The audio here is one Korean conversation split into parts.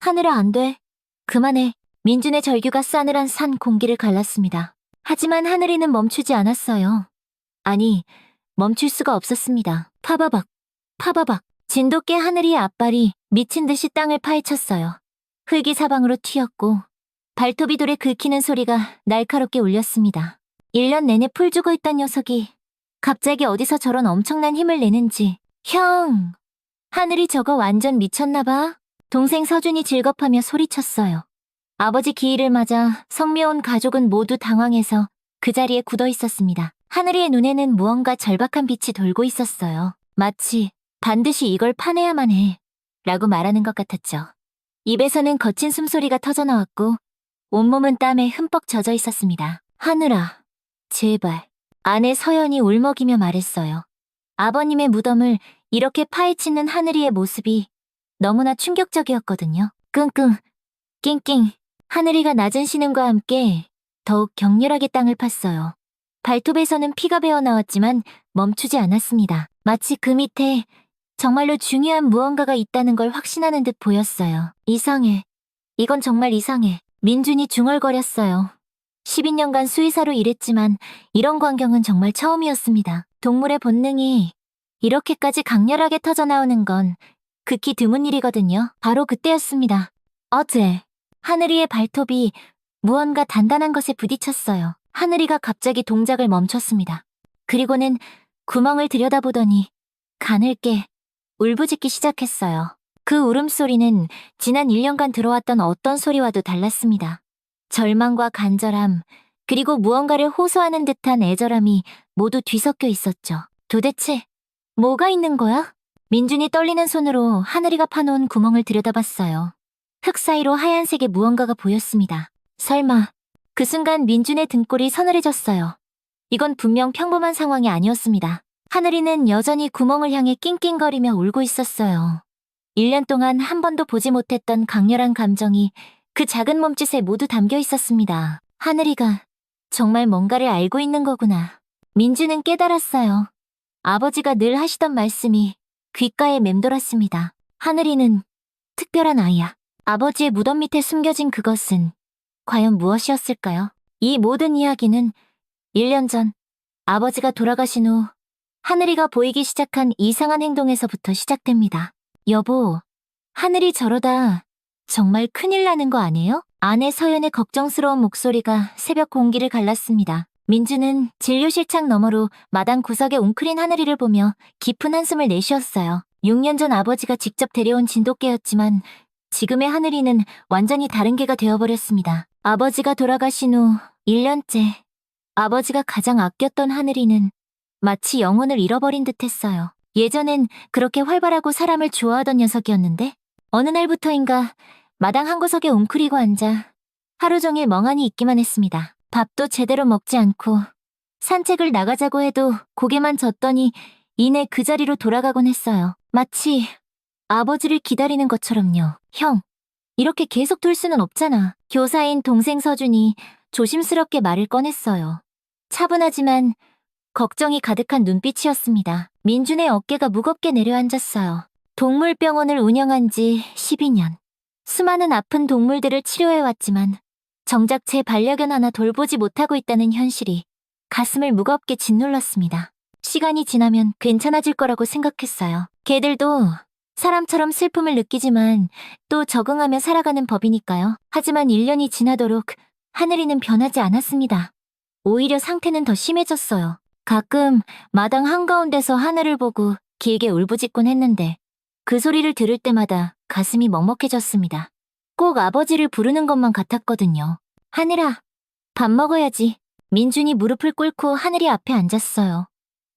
하늘아, 안 돼. 그만해. 민준의 절규가 싸늘한 산 공기를 갈랐습니다. 하지만 하늘이는 멈추지 않았어요. 아니, 멈출 수가 없었습니다. 파바박, 파바박. 진돗개 하늘이의 앞발이 미친 듯이 땅을 파헤쳤어요. 흙이 사방으로 튀었고 발톱이 돌에 긁히는 소리가 날카롭게 울렸습니다. 1년 내내 풀 죽어 있던 녀석이 갑자기 어디서 저런 엄청난 힘을 내는지. 형! 하늘이 저거 완전 미쳤나 봐. 동생 서준이 질겁하며 소리쳤어요. 아버지 기일을 맞아 성묘 온 가족은 모두 당황해서 그 자리에 굳어 있었습니다. 하늘이의 눈에는 무언가 절박한 빛이 돌고 있었어요. 마치 반드시 이걸 파내야만 해 라고 말하는 것 같았죠. 입에서는 거친 숨소리가 터져나왔고 온몸은 땀에 흠뻑 젖어 있었습니다. 하늘아, 제발. 아내 서연이 울먹이며 말했어요. 아버님의 무덤을 이렇게 파헤치는 하늘이의 모습이 너무나 충격적이었거든요. 끙끙, 낑낑. 하늘이가 낮은 신음과 함께 더욱 격렬하게 땅을 팠어요. 발톱에서는 피가 배어나왔지만 멈추지 않았습니다. 마치 그 밑에 정말로 중요한 무언가가 있다는 걸 확신하는 듯 보였어요. 이상해. 이건 정말 이상해. 민준이 중얼거렸어요. 12년간 수의사로 일했지만 이런 광경은 정말 처음이었습니다. 동물의 본능이 이렇게까지 강렬하게 터져나오는 건 극히 드문 일이거든요. 바로 그때였습니다. 어제 하늘이의 발톱이 무언가 단단한 것에 부딪혔어요. 하늘이가 갑자기 동작을 멈췄습니다. 그리고는 구멍을 들여다보더니 가늘게 울부짖기 시작했어요. 그 울음소리는 지난 1년간 들어왔던 어떤 소리와도 달랐습니다. 절망과 간절함, 그리고 무언가를 호소하는 듯한 애절함이 모두 뒤섞여 있었죠. 도대체 뭐가 있는 거야? 민준이 떨리는 손으로 하늘이가 파놓은 구멍을 들여다봤어요. 흙 사이로 하얀색의 무언가가 보였습니다. 설마. 그 순간 민준의 등골이 서늘해졌어요. 이건 분명 평범한 상황이 아니었습니다. 하늘이는 여전히 구멍을 향해 낑낑거리며 울고 있었어요. 1년 동안 한 번도 보지 못했던 강렬한 감정이 그 작은 몸짓에 모두 담겨 있었습니다. 하늘이가 정말 뭔가를 알고 있는 거구나. 민준은 깨달았어요. 아버지가 늘 하시던 말씀이 귓가에 맴돌았습니다. 하늘이는 특별한 아이야. 아버지의 무덤 밑에 숨겨진 그것은 과연 무엇이었을까요? 이 모든 이야기는 1년 전 아버지가 돌아가신 후 하늘이가 보이기 시작한 이상한 행동에서부터 시작됩니다. 여보, 하늘이 저러다 정말 큰일 나는 거 아니에요? 아내 서연의 걱정스러운 목소리가 새벽 공기를 갈랐습니다. 민주는 진료실 창 너머로 마당 구석에 웅크린 하늘이를 보며 깊은 한숨을 내쉬었어요. 6년 전 아버지가 직접 데려온 진돗개였지만 지금의 하늘이는 완전히 다른 개가 되어버렸습니다. 아버지가 돌아가신 후 1년째 아버지가 가장 아꼈던 하늘이는 마치 영혼을 잃어버린 듯했어요. 예전엔 그렇게 활발하고 사람을 좋아하던 녀석이었는데 어느 날부터인가 마당 한 구석에 웅크리고 앉아 하루 종일 멍하니 있기만 했습니다. 밥도 제대로 먹지 않고 산책을 나가자고 해도 고개만 젓더니 이내 그 자리로 돌아가곤 했어요. 마치 아버지를 기다리는 것처럼요. 형, 이렇게 계속 둘 수는 없잖아. 교사인 동생 서준이 조심스럽게 말을 꺼냈어요. 차분하지만 걱정이 가득한 눈빛이었습니다. 민준의 어깨가 무겁게 내려앉았어요. 동물병원을 운영한 지 12년. 수많은 아픈 동물들을 치료해왔지만 정작 제 반려견 하나 돌보지 못하고 있다는 현실이 가슴을 무겁게 짓눌렀습니다. 시간이 지나면 괜찮아질 거라고 생각했어요. 개들도 사람처럼 슬픔을 느끼지만 또 적응하며 살아가는 법이니까요. 하지만 1년이 지나도록 하늘이는 변하지 않았습니다. 오히려 상태는 더 심해졌어요. 가끔 마당 한가운데서 하늘을 보고 길게 울부짖곤 했는데 그 소리를 들을 때마다 가슴이 먹먹해졌습니다. 꼭 아버지를 부르는 것만 같았거든요. 하늘아, 밥 먹어야지. 민준이 무릎을 꿇고 하늘이 앞에 앉았어요.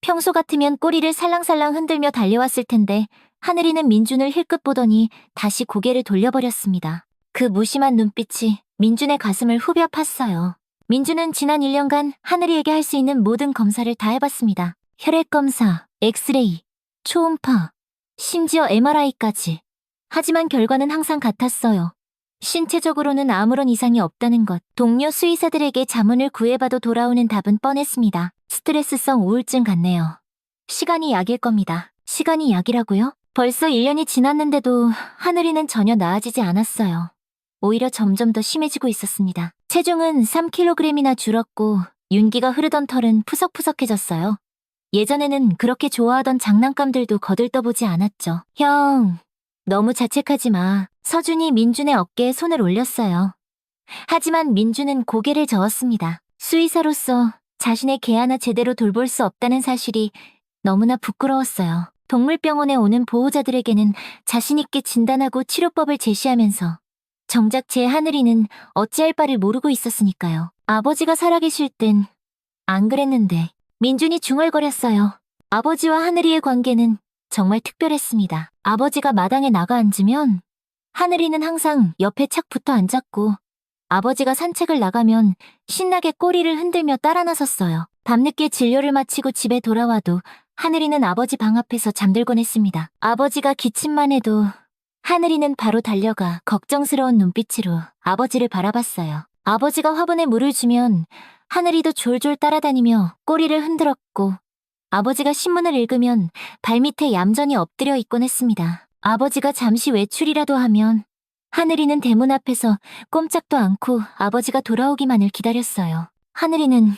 평소 같으면 꼬리를 살랑살랑 흔들며 달려왔을 텐데 하늘이는 민준을 힐끗 보더니 다시 고개를 돌려버렸습니다. 그 무심한 눈빛이 민준의 가슴을 후벼 팠어요. 민준은 지난 1년간 하늘이에게 할 수 있는 모든 검사를 다 해봤습니다. 혈액검사, 엑스레이, 초음파, 심지어 MRI까지. 하지만 결과는 항상 같았어요. 신체적으로는 아무런 이상이 없다는 것. 동료 수의사들에게 자문을 구해봐도 돌아오는 답은 뻔했습니다. 스트레스성 우울증 같네요. 시간이 약일 겁니다. 시간이 약이라고요? 벌써 1년이 지났는데도 하늘이는 전혀 나아지지 않았어요. 오히려 점점 더 심해지고 있었습니다. 체중은 3kg이나 줄었고 윤기가 흐르던 털은 푸석푸석해졌어요. 예전에는 그렇게 좋아하던 장난감들도 거들떠보지 않았죠. 형, 너무 자책하지 마. 서준이 민준의 어깨에 손을 올렸어요. 하지만 민준은 고개를 저었습니다. 수의사로서 자신의 개 하나 제대로 돌볼 수 없다는 사실이 너무나 부끄러웠어요. 동물병원에 오는 보호자들에게는 자신있게 진단하고 치료법을 제시하면서 정작 제 하늘이는 어찌할 바를 모르고 있었으니까요. 아버지가 살아계실 땐 안 그랬는데 민준이 중얼거렸어요. 아버지와 하늘이의 관계는 정말 특별했습니다. 아버지가 마당에 나가 앉으면 하늘이는 항상 옆에 착 붙어 앉았고 아버지가 산책을 나가면 신나게 꼬리를 흔들며 따라 나섰어요. 밤늦게 진료를 마치고 집에 돌아와도 하늘이는 아버지 방 앞에서 잠들곤 했습니다. 아버지가 기침만 해도 하늘이는 바로 달려가 걱정스러운 눈빛으로 아버지를 바라봤어요. 아버지가 화분에 물을 주면 하늘이도 졸졸 따라다니며 꼬리를 흔들었고 아버지가 신문을 읽으면 발밑에 얌전히 엎드려 있곤 했습니다. 아버지가 잠시 외출이라도 하면 하늘이는 대문 앞에서 꼼짝도 않고 아버지가 돌아오기만을 기다렸어요. 하늘이는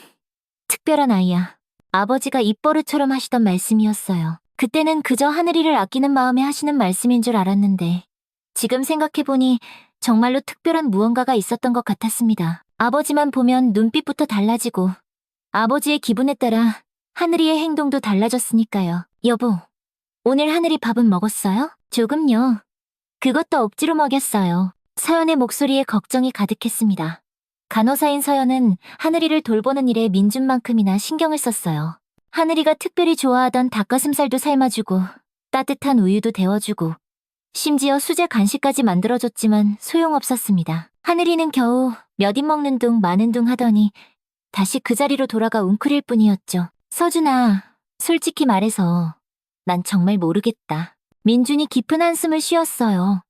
특별한 아이야. 아버지가 입버릇처럼 하시던 말씀이었어요. 그때는 그저 하늘이를 아끼는 마음에 하시는 말씀인 줄 알았는데 지금 생각해보니 정말로 특별한 무언가가 있었던 것 같았습니다. 아버지만 보면 눈빛부터 달라지고 아버지의 기분에 따라 하늘이의 행동도 달라졌으니까요. 여보, 오늘 하늘이 밥은 먹었어요? 조금요. 그것도 억지로 먹였어요. 서연의 목소리에 걱정이 가득했습니다. 간호사인 서연은 하늘이를 돌보는 일에 민준만큼이나 신경을 썼어요. 하늘이가 특별히 좋아하던 닭가슴살도 삶아주고 따뜻한 우유도 데워주고 심지어 수제 간식까지 만들어줬지만 소용없었습니다. 하늘이는 겨우 몇 입 먹는 둥 마는 둥 하더니 다시 그 자리로 돌아가 웅크릴 뿐이었죠. 서준아, 솔직히 말해서 난 정말 모르겠다. 민준이 깊은 한숨을 쉬었어요.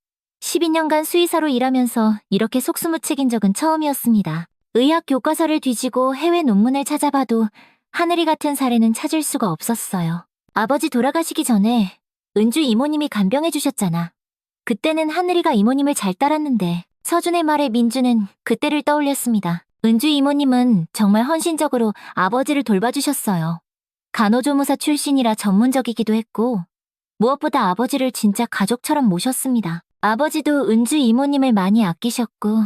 12년간 수의사로 일하면서 이렇게 속수무책인 적은 처음이었습니다. 의학 교과서를 뒤지고 해외 논문을 찾아봐도 하늘이 같은 사례는 찾을 수가 없었어요. 아버지 돌아가시기 전에 은주 이모님이 간병해 주셨잖아. 그때는 하늘이가 이모님을 잘 따랐는데 서준의 말에 민주는 그때를 떠올렸습니다. 은주 이모님은 정말 헌신적으로 아버지를 돌봐주셨어요. 간호조무사 출신이라 전문적이기도 했고 무엇보다 아버지를 진짜 가족처럼 모셨습니다. 아버지도 은주 이모님을 많이 아끼셨고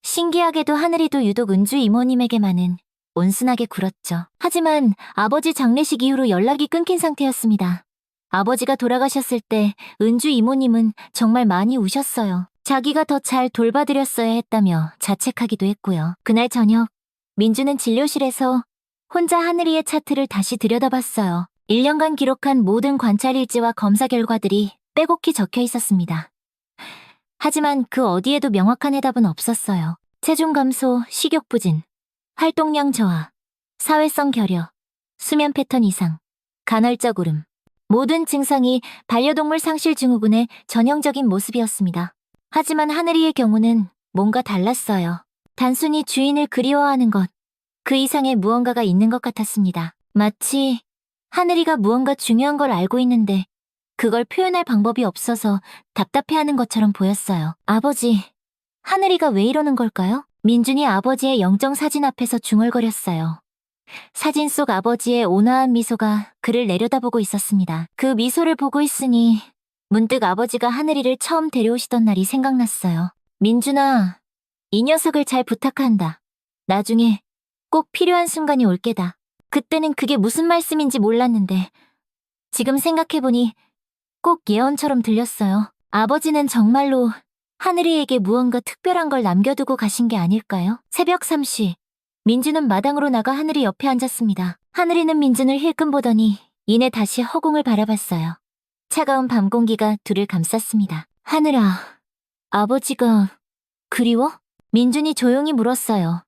신기하게도 하늘이도 유독 은주 이모님에게만은 온순하게 굴었죠. 하지만 아버지 장례식 이후로 연락이 끊긴 상태였습니다. 아버지가 돌아가셨을 때 은주 이모님은 정말 많이 우셨어요. 자기가 더 잘 돌봐드렸어야 했다며 자책하기도 했고요. 그날 저녁 민주는 진료실에서 혼자 하늘이의 차트를 다시 들여다봤어요. 1년간 기록한 모든 관찰 일지와 검사 결과들이 빼곡히 적혀 있었습니다. 하지만 그 어디에도 명확한 해답은 없었어요. 체중 감소, 식욕 부진, 활동량 저하, 사회성 결여, 수면 패턴 이상, 간헐적 울음. 모든 증상이 반려동물 상실 증후군의 전형적인 모습이었습니다. 하지만 하늘이의 경우는 뭔가 달랐어요. 단순히 주인을 그리워하는 것, 그 이상의 무언가가 있는 것 같았습니다. 마치 하늘이가 무언가 중요한 걸 알고 있는데 그걸 표현할 방법이 없어서 답답해하는 것처럼 보였어요. 아버지, 하늘이가 왜 이러는 걸까요? 민준이 아버지의 영정 사진 앞에서 중얼거렸어요. 사진 속 아버지의 온화한 미소가 그를 내려다보고 있었습니다. 그 미소를 보고 있으니 문득 아버지가 하늘이를 처음 데려오시던 날이 생각났어요. 민준아, 이 녀석을 잘 부탁한다. 나중에 꼭 필요한 순간이 올 게다. 그때는 그게 무슨 말씀인지 몰랐는데 지금 생각해보니 꼭 예언처럼 들렸어요. 아버지는 정말로 하늘이에게 무언가 특별한 걸 남겨두고 가신 게 아닐까요? 새벽 3시, 민주는 마당으로 나가 하늘이 옆에 앉았습니다. 하늘이는 민준을 힐끔 보더니 이내 다시 허공을 바라봤어요. 차가운 밤 공기가 둘을 감쌌습니다. 하늘아, 아버지가 그리워? 민준이 조용히 물었어요.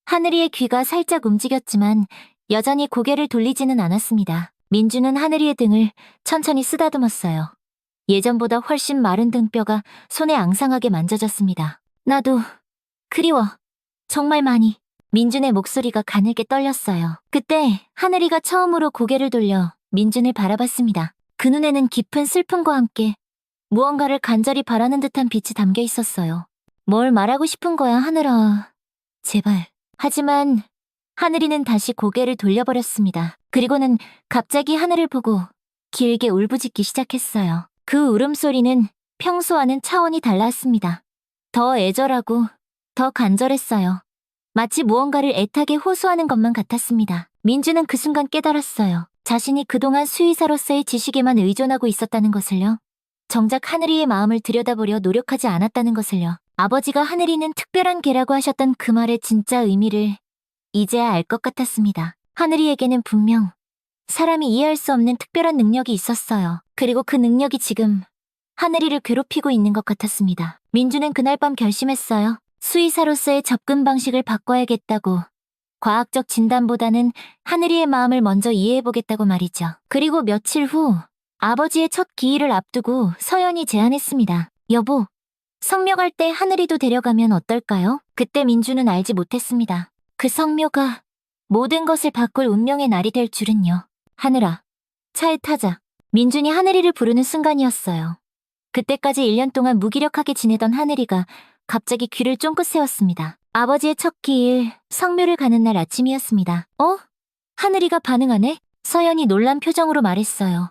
하늘이의 귀가 살짝 움직였지만 여전히 고개를 돌리지는 않았습니다. 민준은 하늘이의 등을 천천히 쓰다듬었어요. 예전보다 훨씬 마른 등뼈가 손에 앙상하게 만져졌습니다. 나도 그리워. 정말 많이. 민준의 목소리가 가늘게 떨렸어요. 그때 하늘이가 처음으로 고개를 돌려 민준을 바라봤습니다. 그 눈에는 깊은 슬픔과 함께 무언가를 간절히 바라는 듯한 빛이 담겨 있었어요. 뭘 말하고 싶은 거야, 하늘아. 제발. 하지만 하늘이는 다시 고개를 돌려버렸습니다. 그리고는 갑자기 하늘을 보고 길게 울부짖기 시작했어요. 그 울음소리는 평소와는 차원이 달랐습니다. 더 애절하고 더 간절했어요. 마치 무언가를 애타게 호소하는 것만 같았습니다. 민주는 그 순간 깨달았어요. 자신이 그동안 수의사로서의 지식에만 의존하고 있었다는 것을요. 정작 하늘이의 마음을 들여다보려 노력하지 않았다는 것을요. 아버지가 하늘이는 특별한 개라고 하셨던 그 말의 진짜 의미를 이제야 알 것 같았습니다. 하늘이에게는 분명 사람이 이해할 수 없는 특별한 능력이 있었어요. 그리고 그 능력이 지금 하늘이를 괴롭히고 있는 것 같았습니다. 민주는 그날 밤 결심했어요. 수의사로서의 접근 방식을 바꿔야겠다고. 과학적 진단보다는 하늘이의 마음을 먼저 이해해보겠다고 말이죠. 그리고 며칠 후 아버지의 첫 기일을 앞두고 서연이 제안했습니다. 여보, 성묘갈 때 하늘이도 데려가면 어떨까요? 그때 민주는 알지 못했습니다. 그 성묘가 모든 것을 바꿀 운명의 날이 될 줄은요. 하늘아, 차에 타자. 민준이 하늘이를 부르는 순간이었어요. 그때까지 1년 동안 무기력하게 지내던 하늘이가 갑자기 귀를 쫑긋 세웠습니다. 아버지의 첫 기일, 성묘를 가는 날 아침이었습니다. 하늘이가 반응하네? 서연이 놀란 표정으로 말했어요.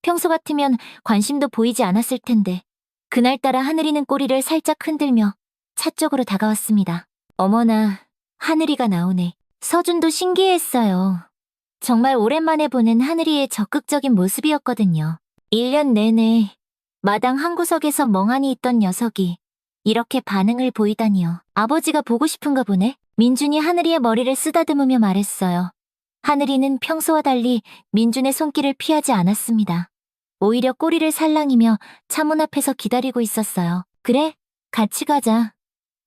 평소 같으면 관심도 보이지 않았을 텐데 그날따라 하늘이는 꼬리를 살짝 흔들며 차 쪽으로 다가왔습니다. 어머나, 하늘이가 나오네. 서준도 신기했어요. 정말 오랜만에 보는 하늘이의 적극적인 모습이었거든요. 1년 내내 마당 한 구석에서 멍하니 있던 녀석이 이렇게 반응을 보이다니요. 아버지가 보고 싶은가 보네. 민준이 하늘이의 머리를 쓰다듬으며 말했어요. 하늘이는 평소와 달리 민준의 손길을 피하지 않았습니다. 오히려 꼬리를 살랑이며 차문 앞에서 기다리고 있었어요. 그래, 같이 가자.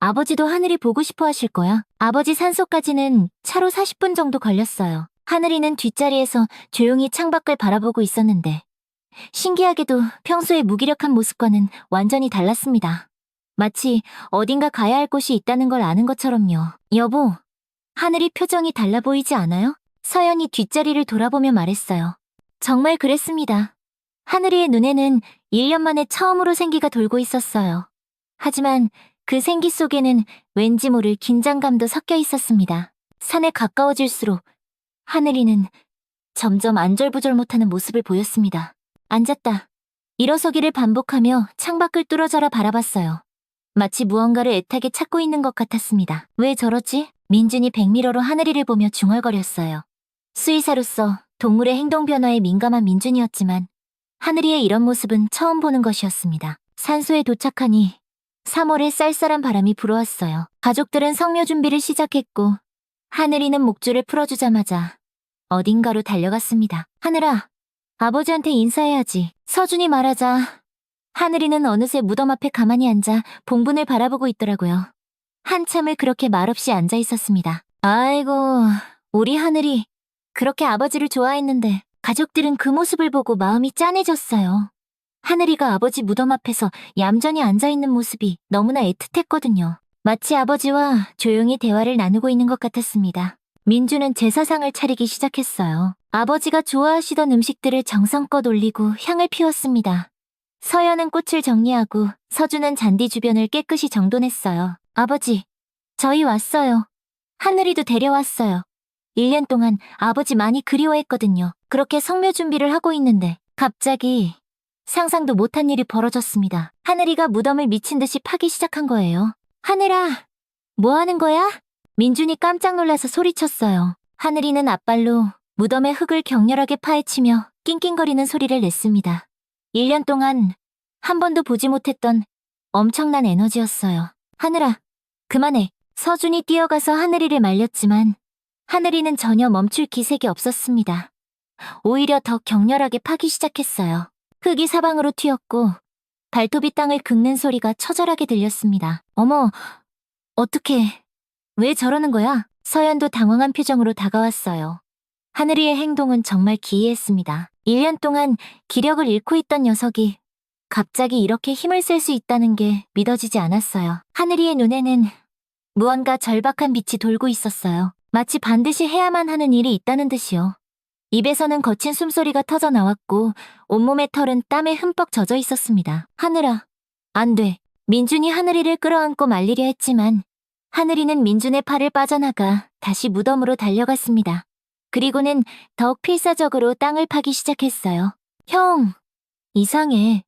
아버지도 하늘이 보고 싶어 하실 거야. 아버지 산소까지는 차로 40분 정도 걸렸어요. 하늘이는 뒷자리에서 조용히 창밖을 바라보고 있었는데 신기하게도 평소의 무기력한 모습과는 완전히 달랐습니다. 마치 어딘가 가야 할 곳이 있다는 걸 아는 것처럼요. 여보, 하늘이 표정이 달라 보이지 않아요? 서연이 뒷자리를 돌아보며 말했어요. 정말 그랬습니다. 하늘이의 눈에는 1년 만에 처음으로 생기가 돌고 있었어요. 하지만 그 생기 속에는 왠지 모를 긴장감도 섞여 있었습니다. 산에 가까워질수록 하늘이는 점점 안절부절 못하는 모습을 보였습니다. 앉았다. 일어서기를 반복하며 창밖을 뚫어져라 바라봤어요. 마치 무언가를 애타게 찾고 있는 것 같았습니다. 왜 저러지? 민준이 백미러로 하늘이를 보며 중얼거렸어요. 수의사로서 동물의 행동 변화에 민감한 민준이었지만 하늘이의 이런 모습은 처음 보는 것이었습니다. 산소에 도착하니 3월의 쌀쌀한 바람이 불어왔어요. 가족들은 성묘 준비를 시작했고 하늘이는 목줄을 풀어주자마자 어딘가로 달려갔습니다. 하늘아, 아버지한테 인사해야지. 서준이 말하자 하늘이는 어느새 무덤 앞에 가만히 앉아 봉분을 바라보고 있더라고요. 한참을 그렇게 말없이 앉아 있었습니다. 아이고, 우리 하늘이 그렇게 아버지를 좋아했는데 가족들은 그 모습을 보고 마음이 짠해졌어요. 하늘이가 아버지 무덤 앞에서 얌전히 앉아있는 모습이 너무나 애틋했거든요. 마치 아버지와 조용히 대화를 나누고 있는 것 같았습니다. 민주는 제사상을 차리기 시작했어요. 아버지가 좋아하시던 음식들을 정성껏 올리고 향을 피웠습니다. 서연은 꽃을 정리하고 서준은 잔디 주변을 깨끗이 정돈했어요. 아버지, 저희 왔어요. 하늘이도 데려왔어요. 1년 동안 아버지 많이 그리워했거든요. 그렇게 성묘 준비를 하고 있는데 갑자기 상상도 못한 일이 벌어졌습니다. 하늘이가 무덤을 미친 듯이 파기 시작한 거예요. 하늘아, 뭐 하는 거야? 민준이 깜짝 놀라서 소리쳤어요. 하늘이는 앞발로 무덤의 흙을 격렬하게 파헤치며 낑낑거리는 소리를 냈습니다. 1년 동안 한 번도 보지 못했던 엄청난 에너지였어요. 하늘아, 그만해. 서준이 뛰어가서 하늘이를 말렸지만 하늘이는 전혀 멈출 기색이 없었습니다. 오히려 더 격렬하게 파기 시작했어요. 흙이 사방으로 튀었고 발톱이 땅을 긁는 소리가 처절하게 들렸습니다. 어머, 어떡해. 왜 저러는 거야? 서연도 당황한 표정으로 다가왔어요. 하늘이의 행동은 정말 기이했습니다. 1년 동안 기력을 잃고 있던 녀석이 갑자기 이렇게 힘을 쓸 수 있다는 게 믿어지지 않았어요. 하늘이의 눈에는 무언가 절박한 빛이 돌고 있었어요. 마치 반드시 해야만 하는 일이 있다는 듯이요. 입에서는 거친 숨소리가 터져 나왔고 온몸의 털은 땀에 흠뻑 젖어 있었습니다. 하늘아, 안 돼. 민준이 하늘이를 끌어안고 말리려 했지만 하늘이는 민준의 팔을 빠져나가 다시 무덤으로 달려갔습니다. 그리고는 더욱 필사적으로 땅을 파기 시작했어요. 형, 이상해.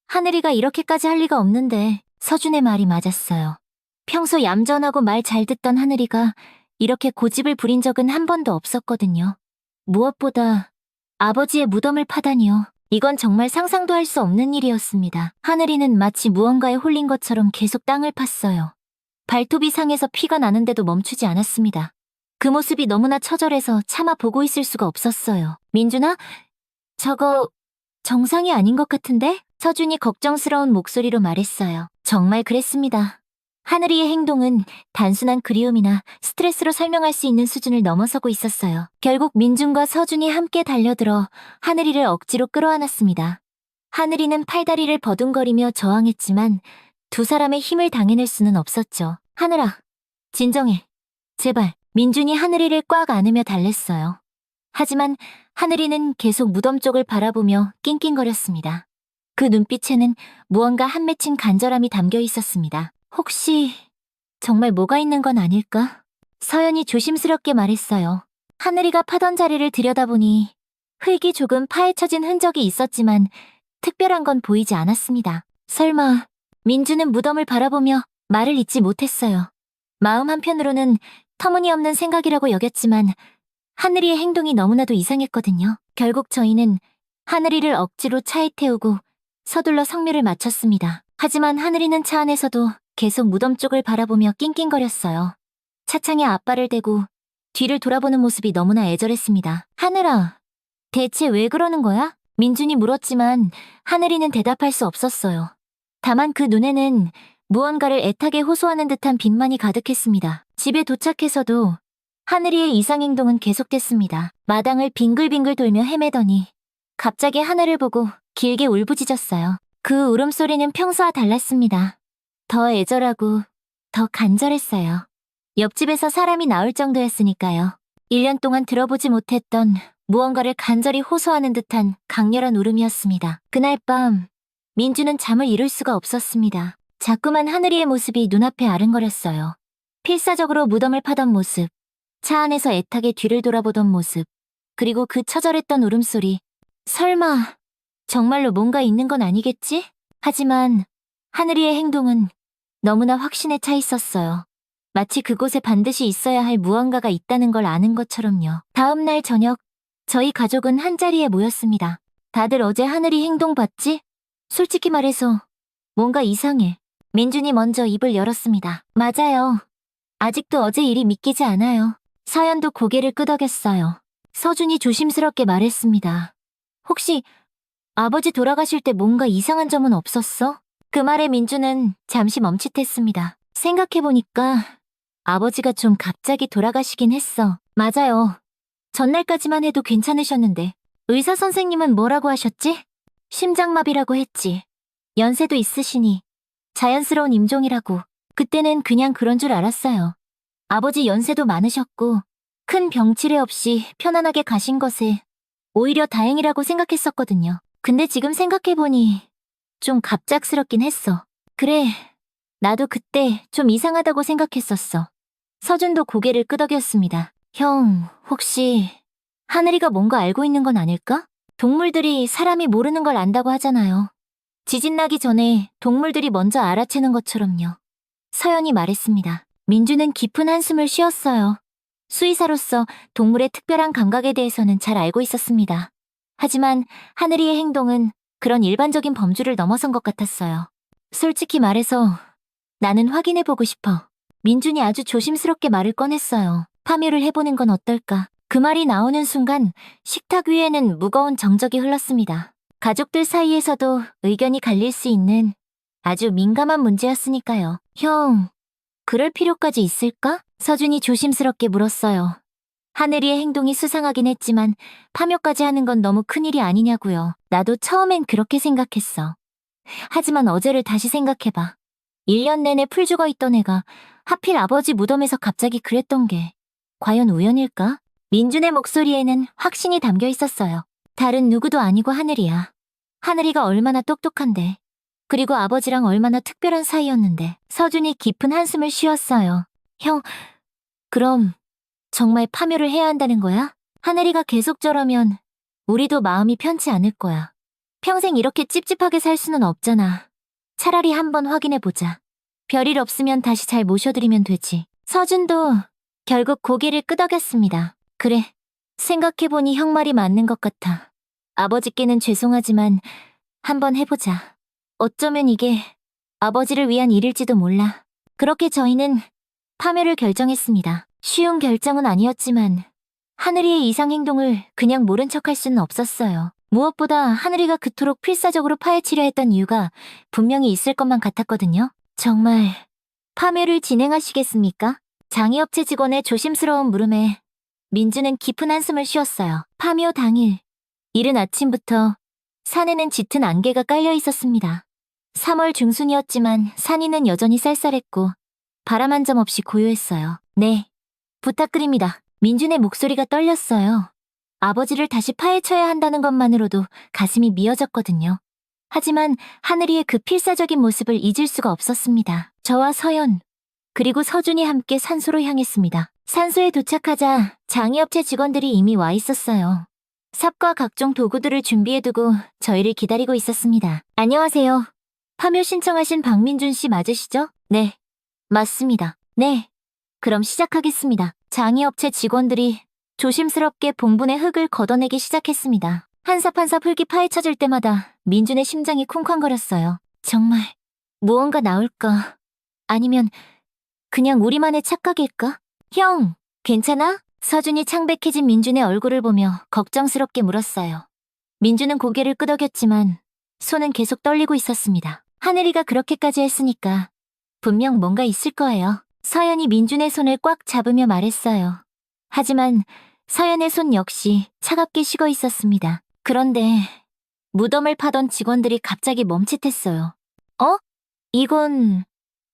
하늘이가 이렇게까지 할 리가 없는데. 서준의 말이 맞았어요. 평소 얌전하고 말 잘 듣던 하늘이가 이렇게 고집을 부린 적은 한 번도 없었거든요. 무엇보다 아버지의 무덤을 파다니요. 이건 정말 상상도 할 수 없는 일이었습니다. 하늘이는 마치 무언가에 홀린 것처럼 계속 땅을 팠어요. 발톱이 상해서 피가 나는데도 멈추지 않았습니다. 그 모습이 너무나 처절해서 차마 보고 있을 수가 없었어요. 민준아? 저거 정상이 아닌 것 같은데? 서준이 걱정스러운 목소리로 말했어요. 정말 그랬습니다. 하늘이의 행동은 단순한 그리움이나 스트레스로 설명할 수 있는 수준을 넘어서고 있었어요. 결국 민준과 서준이 함께 달려들어 하늘이를 억지로 끌어안았습니다. 하늘이는 팔다리를 버둥거리며 저항했지만 두 사람의 힘을 당해낼 수는 없었죠. 하늘아, 진정해. 제발. 민준이 하늘이를 꽉 안으며 달랬어요. 하지만 하늘이는 계속 무덤 쪽을 바라보며 낑낑거렸습니다. 그 눈빛에는 무언가 한 맺힌 간절함이 담겨 있었습니다. 혹시 정말 뭐가 있는 건 아닐까? 서연이 조심스럽게 말했어요. 하늘이가 파던 자리를 들여다보니 흙이 조금 파헤쳐진 흔적이 있었지만 특별한 건 보이지 않았습니다. 설마 민주는 무덤을 바라보며 말을 잇지 못했어요. 마음 한편으로는 터무니없는 생각이라고 여겼지만 하늘이의 행동이 너무나도 이상했거든요. 결국 저희는 하늘이를 억지로 차에 태우고 서둘러 성묘를 마쳤습니다. 하지만 하늘이는 차 안에서도 계속 무덤 쪽을 바라보며 낑낑거렸어요. 차창에 앞발을 대고 뒤를 돌아보는 모습이 너무나 애절했습니다. 하늘아, 대체 왜 그러는 거야? 민준이 물었지만 하늘이는 대답할 수 없었어요. 다만 그 눈에는 무언가를 애타게 호소하는 듯한 빛만이 가득했습니다. 집에 도착해서도 하늘이의 이상행동은 계속됐습니다. 마당을 빙글빙글 돌며 헤매더니 갑자기 하늘을 보고 길게 울부짖었어요. 그 울음소리는 평소와 달랐습니다. 더 애절하고 더 간절했어요. 옆집에서 사람이 나올 정도였으니까요. 1년 동안 들어보지 못했던 무언가를 간절히 호소하는 듯한 강렬한 울음이었습니다. 그날 밤 민주는 잠을 이룰 수가 없었습니다. 자꾸만 하늘이의 모습이 눈앞에 아른거렸어요. 필사적으로 무덤을 파던 모습, 차 안에서 애타게 뒤를 돌아보던 모습, 그리고 그 처절했던 울음소리. 설마 정말로 뭔가 있는 건 아니겠지? 하지만 하늘이의 행동은 너무나 확신에 차 있었어요. 마치 그곳에 반드시 있어야 할 무언가가 있다는 걸 아는 것처럼요. 다음 날 저녁, 저희 가족은 한자리에 모였습니다. 다들 어제 하늘이 행동 봤지? 솔직히 말해서 뭔가 이상해. 민준이 먼저 입을 열었습니다. 맞아요. 아직도 어제 일이 믿기지 않아요. 서연도 고개를 끄덕였어요. 서준이 조심스럽게 말했습니다. 혹시 아버지 돌아가실 때 뭔가 이상한 점은 없었어? 그 말에 민준은 잠시 멈칫했습니다. 생각해보니까 아버지가 좀 갑자기 돌아가시긴 했어. 맞아요. 전날까지만 해도 괜찮으셨는데 의사 선생님은 뭐라고 하셨지? 심장마비라고 했지. 연세도 있으시니 자연스러운 임종이라고. 그때는 그냥 그런 줄 알았어요. 아버지 연세도 많으셨고 큰 병치레 없이 편안하게 가신 것에 오히려 다행이라고 생각했었거든요. 근데 지금 생각해보니 좀 갑작스럽긴 했어. 그래, 나도 그때 좀 이상하다고 생각했었어. 서준도 고개를 끄덕였습니다. 형, 혹시 하늘이가 뭔가 알고 있는 건 아닐까? 동물들이 사람이 모르는 걸 안다고 하잖아요. 지진 나기 전에 동물들이 먼저 알아채는 것처럼요. 서연이 말했습니다. 민주는 깊은 한숨을 쉬었어요. 수의사로서 동물의 특별한 감각에 대해서는 잘 알고 있었습니다. 하지만 하늘이의 행동은 그런 일반적인 범주를 넘어선 것 같았어요. 솔직히 말해서 나는 확인해보고 싶어. 민준이 아주 조심스럽게 말을 꺼냈어요. 파묘를 해보는 건 어떨까? 그 말이 나오는 순간 식탁 위에는 무거운 정적이 흘렀습니다. 가족들 사이에서도 의견이 갈릴 수 있는 아주 민감한 문제였으니까요. 형, 그럴 필요까지 있을까? 서준이 조심스럽게 물었어요. 하늘이의 행동이 수상하긴 했지만 파묘까지 하는 건 너무 큰일이 아니냐고요. 나도 처음엔 그렇게 생각했어. 하지만 어제를 다시 생각해봐. 1년 내내 풀 죽어있던 애가 하필 아버지 무덤에서 갑자기 그랬던 게 과연 우연일까? 민준의 목소리에는 확신이 담겨 있었어요. 다른 누구도 아니고 하늘이야. 하늘이가 얼마나 똑똑한데. 그리고 아버지랑 얼마나 특별한 사이였는데. 서준이 깊은 한숨을 쉬었어요. 형, 그럼 정말 파묘를 해야 한다는 거야? 하늘이가 계속 저러면 우리도 마음이 편치 않을 거야. 평생 이렇게 찝찝하게 살 수는 없잖아. 차라리 한번 확인해보자. 별일 없으면 다시 잘 모셔드리면 되지. 서준도 결국 고개를 끄덕였습니다. 그래, 생각해보니 형 말이 맞는 것 같아. 아버지께는 죄송하지만 한번 해보자. 어쩌면 이게 아버지를 위한 일일지도 몰라. 그렇게 저희는 파묘를 결정했습니다. 쉬운 결정은 아니었지만 하늘이의 이상 행동을 그냥 모른 척할 수는 없었어요. 무엇보다 하늘이가 그토록 필사적으로 파헤치려 했던 이유가 분명히 있을 것만 같았거든요. 정말 파묘를 진행하시겠습니까? 장의업체 직원의 조심스러운 물음에 민주는 깊은 한숨을 쉬었어요. 파묘 당일, 이른 아침부터 산에는 짙은 안개가 깔려 있었습니다. 3월 중순이었지만 산위는 여전히 쌀쌀했고 바람 한 점 없이 고요했어요. 네, 부탁드립니다. 민준의 목소리가 떨렸어요. 아버지를 다시 파헤쳐야 한다는 것만으로도 가슴이 미어졌거든요. 하지만 하늘이의 그 필사적인 모습을 잊을 수가 없었습니다. 저와 서연, 그리고 서준이 함께 산소로 향했습니다. 산소에 도착하자 장의업체 직원들이 이미 와 있었어요. 삽과 각종 도구들을 준비해두고 저희를 기다리고 있었습니다. 안녕하세요. 파묘 신청하신 박민준 씨 맞으시죠? 네, 맞습니다. 네, 그럼 시작하겠습니다. 장의업체 직원들이 조심스럽게 봉분의 흙을 걷어내기 시작했습니다. 한 삽 한 삽 흙이 파헤쳐질 때마다 민준의 심장이 쿵쾅거렸어요. 정말 무언가 나올까? 아니면 그냥 우리만의 착각일까? 형, 괜찮아? 서준이 창백해진 민준의 얼굴을 보며 걱정스럽게 물었어요. 민준은 고개를 끄덕였지만 손은 계속 떨리고 있었습니다. 하늘이가 그렇게까지 했으니까 분명 뭔가 있을 거예요. 서연이 민준의 손을 꽉 잡으며 말했어요. 하지만 서연의 손 역시 차갑게 식어 있었습니다. 그런데 무덤을 파던 직원들이 갑자기 멈칫했어요. 어? 이건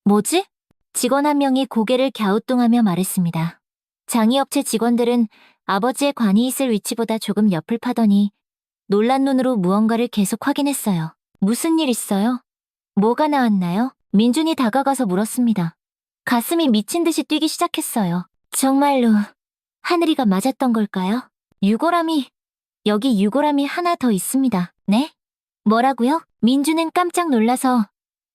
뭐지? 직원 한 명이 고개를 갸우뚱하며 말했습니다. 장의업체 직원들은 아버지의 관이 있을 위치보다 조금 옆을 파더니 놀란 눈으로 무언가를 계속 확인했어요. 무슨 일 있어요? 뭐가 나왔나요? 민준이 다가가서 물었습니다. 가슴이 미친 듯이 뛰기 시작했어요. 정말로 하늘이가 맞았던 걸까요? 여기 유골함이 하나 더 있습니다. 네? 뭐라고요? 민준은 깜짝 놀라서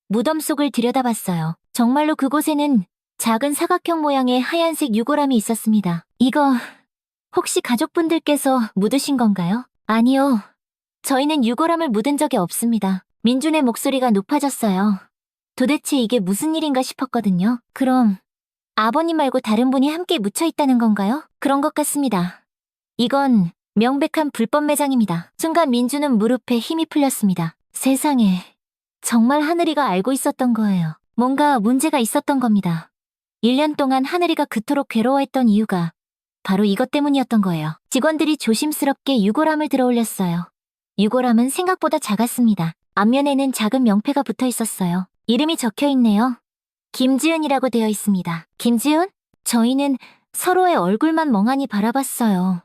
무덤 속을 들여다봤어요. 정말로 그곳에는 작은 사각형 모양의 하얀색 유골함이 있었습니다. 이거 혹시 가족분들께서 묻으신 건가요? 아니요. 저희는 유골함을 묻은 적이 없습니다. 민준의 목소리가 높아졌어요. 도대체 이게 무슨 일인가 싶었거든요. 그럼 아버님 말고 다른 분이 함께 묻혀 있다는 건가요? 그런 것 같습니다. 이건 명백한 불법 매장입니다. 순간 민준은 무릎에 힘이 풀렸습니다. 세상에, 정말 하늘이가 알고 있었던 거예요. 뭔가 문제가 있었던 겁니다. 1년 동안 하늘이가 그토록 괴로워했던 이유가 바로 이것 때문이었던 거예요. 직원들이 조심스럽게 유골함을 들어올렸어요. 유골함은 생각보다 작았습니다. 앞면에는 작은 명패가 붙어 있었어요. 이름이 적혀 있네요. 김지은이라고 되어 있습니다. 김지은? 저희는 서로의 얼굴만 멍하니 바라봤어요.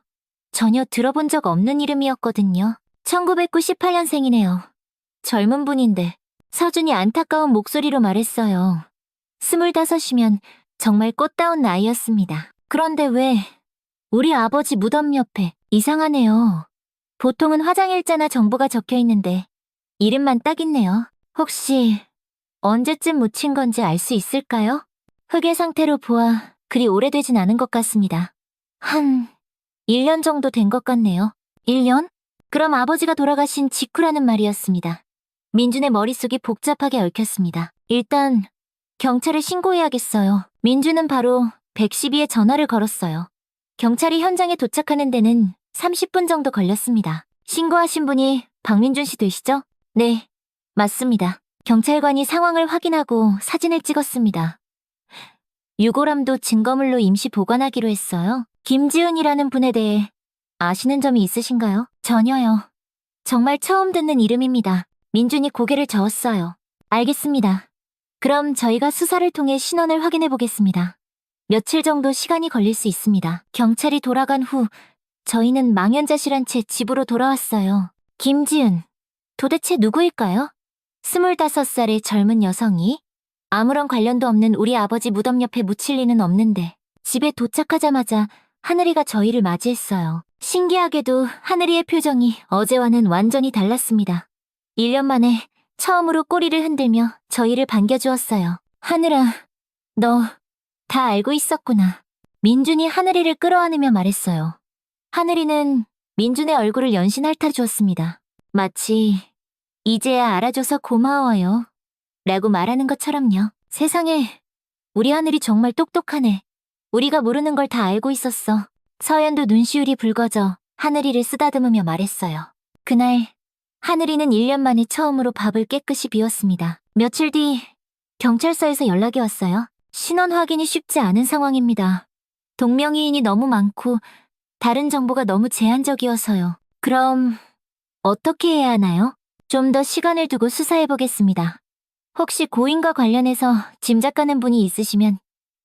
전혀 들어본 적 없는 이름이었거든요. 1998년생이네요. 젊은 분인데 서준이 안타까운 목소리로 말했어요. 25이면 정말 꽃다운 나이였습니다. 그런데 왜 우리 아버지 무덤 옆에 이상하네요. 보통은 화장일자나 정보가 적혀 있는데 이름만 딱 있네요. 혹시 언제쯤 묻힌 건지 알 수 있을까요? 흙의 상태로 보아 그리 오래되진 않은 것 같습니다. 한 1년 정도 된 것 같네요. 1년? 그럼 아버지가 돌아가신 직후라는 말이었습니다. 민준의 머릿속이 복잡하게 얽혔습니다. 일단 경찰에 신고해야겠어요. 민준은 바로 112에 전화를 걸었어요. 경찰이 현장에 도착하는 데는 30분 정도 걸렸습니다. 신고하신 분이 박민준 씨 되시죠? 네, 맞습니다. 경찰관이 상황을 확인하고 사진을 찍었습니다. 유골함도 증거물로 임시 보관하기로 했어요. 김지은이라는 분에 대해 아시는 점이 있으신가요? 전혀요. 정말 처음 듣는 이름입니다. 민준이 고개를 저었어요. 알겠습니다. 그럼 저희가 수사를 통해 신원을 확인해 보겠습니다. 며칠 정도 시간이 걸릴 수 있습니다. 경찰이 돌아간 후 저희는 망연자실한 채 집으로 돌아왔어요. 김지은, 도대체 누구일까요? 25살의 젊은 여성이 아무런 관련도 없는 우리 아버지 무덤 옆에 묻힐 리는 없는데 집에 도착하자마자 하늘이가 저희를 맞이했어요. 신기하게도 하늘이의 표정이 어제와는 완전히 달랐습니다. 1년 만에 처음으로 꼬리를 흔들며 저희를 반겨주었어요. 하늘아, 너 다 알고 있었구나. 민준이 하늘이를 끌어안으며 말했어요. 하늘이는 민준의 얼굴을 연신 핥아주었습니다. 마치 이제야 알아줘서 고마워요 라고 말하는 것처럼요. 세상에, 우리 하늘이 정말 똑똑하네. 우리가 모르는 걸 다 알고 있었어. 서연도 눈시울이 붉어져 하늘이를 쓰다듬으며 말했어요. 그날 하늘이는 1년 만에 처음으로 밥을 깨끗이 비웠습니다. 며칠 뒤 경찰서에서 연락이 왔어요. 신원 확인이 쉽지 않은 상황입니다. 동명이인이 너무 많고 다른 정보가 너무 제한적이어서요. 그럼 어떻게 해야 하나요? 좀 더 시간을 두고 수사해보겠습니다. 혹시 고인과 관련해서 짐작가는 분이 있으시면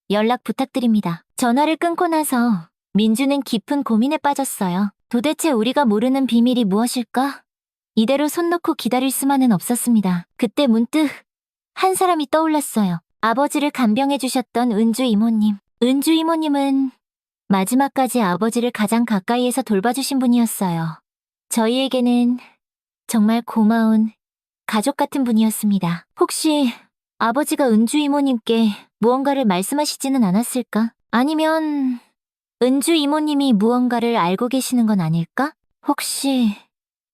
연락 부탁드립니다. 전화를 끊고 나서 민주는 깊은 고민에 빠졌어요. 도대체 우리가 모르는 비밀이 무엇일까? 이대로 손 놓고 기다릴 수만은 없었습니다. 그때 문득 한 사람이 떠올랐어요. 아버지를 간병해주셨던 은주 이모님. 은주 이모님은 마지막까지 아버지를 가장 가까이에서 돌봐주신 분이었어요. 저희에게는 정말 고마운 가족 같은 분이었습니다. 혹시 아버지가 은주 이모님께 무언가를 말씀하시지는 않았을까? 아니면 은주 이모님이 무언가를 알고 계시는 건 아닐까? 혹시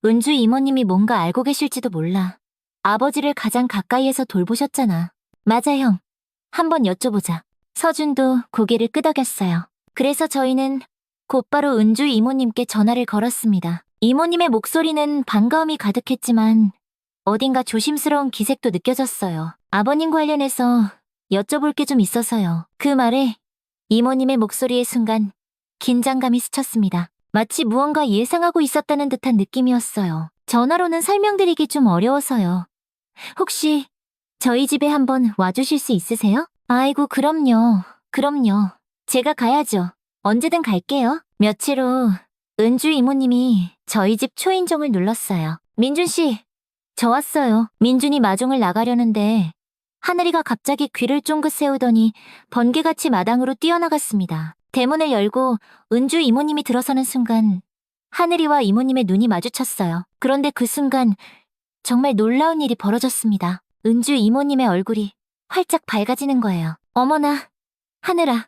은주 이모님이 뭔가 알고 계실지도 몰라. 아버지를 가장 가까이에서 돌보셨잖아. 맞아, 형. 한번 여쭤보자. 서준도 고개를 끄덕였어요. 그래서 저희는 곧바로 은주 이모님께 전화를 걸었습니다. 이모님의 목소리는 반가움이 가득했지만 어딘가 조심스러운 기색도 느껴졌어요. 아버님 관련해서 여쭤볼 게 좀 있어서요. 그 말에 이모님의 목소리의 순간 긴장감이 스쳤습니다. 마치 무언가 예상하고 있었다는 듯한 느낌이었어요. 전화로는 설명드리기 좀 어려워서요. 혹시 저희 집에 한번 와주실 수 있으세요? 아이고, 그럼요. 그럼요. 제가 가야죠. 언제든 갈게요. 며칠 후 은주 이모님이 저희 집 초인종을 눌렀어요. 민준 씨, 저 왔어요. 민준이 마중을 나가려는데 하늘이가 갑자기 귀를 쫑긋 세우더니 번개같이 마당으로 뛰어나갔습니다. 대문을 열고 은주 이모님이 들어서는 순간 하늘이와 이모님의 눈이 마주쳤어요. 그런데 그 순간 정말 놀라운 일이 벌어졌습니다. 은주 이모님의 얼굴이 활짝 밝아지는 거예요. 어머나, 하늘아,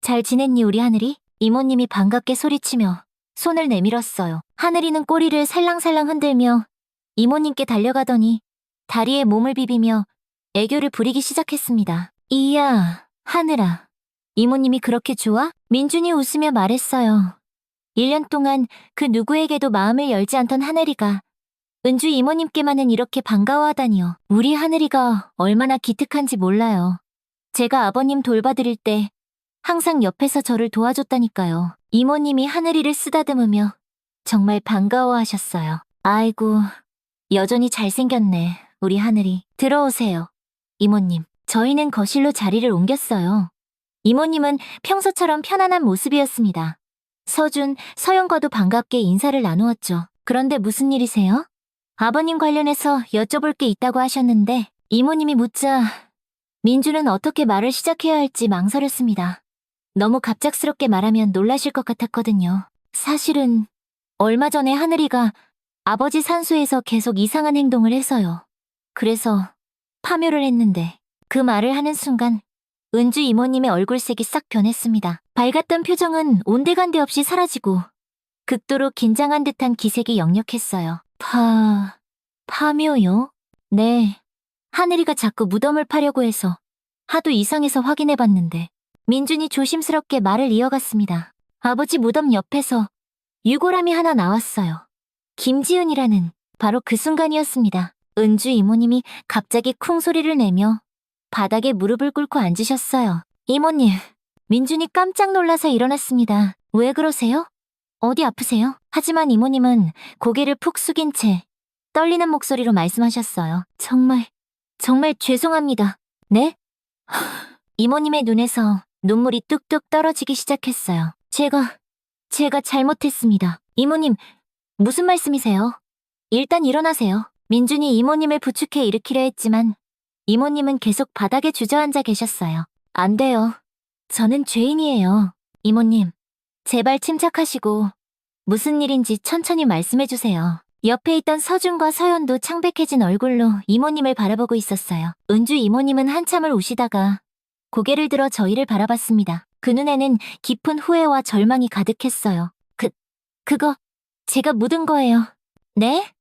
잘 지냈니 우리 하늘이? 이모님이 반갑게 소리치며 손을 내밀었어요. 하늘이는 꼬리를 살랑살랑 흔들며 이모님께 달려가더니 다리에 몸을 비비며 애교를 부리기 시작했습니다. 이야, 하늘아. 이모님이 그렇게 좋아? 민준이 웃으며 말했어요. 1년 동안 그 누구에게도 마음을 열지 않던 하늘이가 은주 이모님께만은 이렇게 반가워하다니요. 우리 하늘이가 얼마나 기특한지 몰라요. 제가 아버님 돌봐드릴 때 항상 옆에서 저를 도와줬다니까요. 이모님이 하늘이를 쓰다듬으며 정말 반가워하셨어요. 아이고, 여전히 잘생겼네, 우리 하늘이. 들어오세요, 이모님. 저희는 거실로 자리를 옮겼어요. 이모님은 평소처럼 편안한 모습이었습니다. 서준, 서영과도 반갑게 인사를 나누었죠. 그런데 무슨 일이세요? 아버님 관련해서 여쭤볼 게 있다고 하셨는데 이모님이 묻자 민주는 어떻게 말을 시작해야 할지 망설였습니다. 너무 갑작스럽게 말하면 놀라실 것 같았거든요. 사실은 얼마 전에 하늘이가 아버지 산소에서 계속 이상한 행동을 해서요. 그래서 파묘를 했는데 그 말을 하는 순간 은주 이모님의 얼굴색이 싹 변했습니다. 밝았던 표정은 온데간데 없이 사라지고 극도로 긴장한 듯한 기색이 역력했어요. 파묘요? 네. 하늘이가 자꾸 무덤을 파려고 해서 하도 이상해서 확인해봤는데 민준이 조심스럽게 말을 이어갔습니다. 아버지 무덤 옆에서 유골함이 하나 나왔어요. 김지은이라는 바로 그 순간이었습니다. 은주 이모님이 갑자기 쿵 소리를 내며 바닥에 무릎을 꿇고 앉으셨어요. 이모님, 민준이 깜짝 놀라서 일어났습니다. 왜 그러세요? 어디 아프세요? 하지만 이모님은 고개를 푹 숙인 채 떨리는 목소리로 말씀하셨어요. 정말 죄송합니다. 네? 이모님의 눈에서 눈물이 뚝뚝 떨어지기 시작했어요. 제가 잘못했습니다. 이모님, 무슨 말씀이세요? 일단 일어나세요. 민준이 이모님을 부축해 일으키려 했지만 이모님은 계속 바닥에 주저앉아 계셨어요. 안 돼요. 저는 죄인이에요. 이모님, 제발 침착하시고 무슨 일인지 천천히 말씀해 주세요. 옆에 있던 서준과 서연도 창백해진 얼굴로 이모님을 바라보고 있었어요. 은주 이모님은 한참을 우시다가 고개를 들어 저희를 바라봤습니다. 그 눈에는 깊은 후회와 절망이 가득했어요. 그거 제가 묻은 거예요. 네?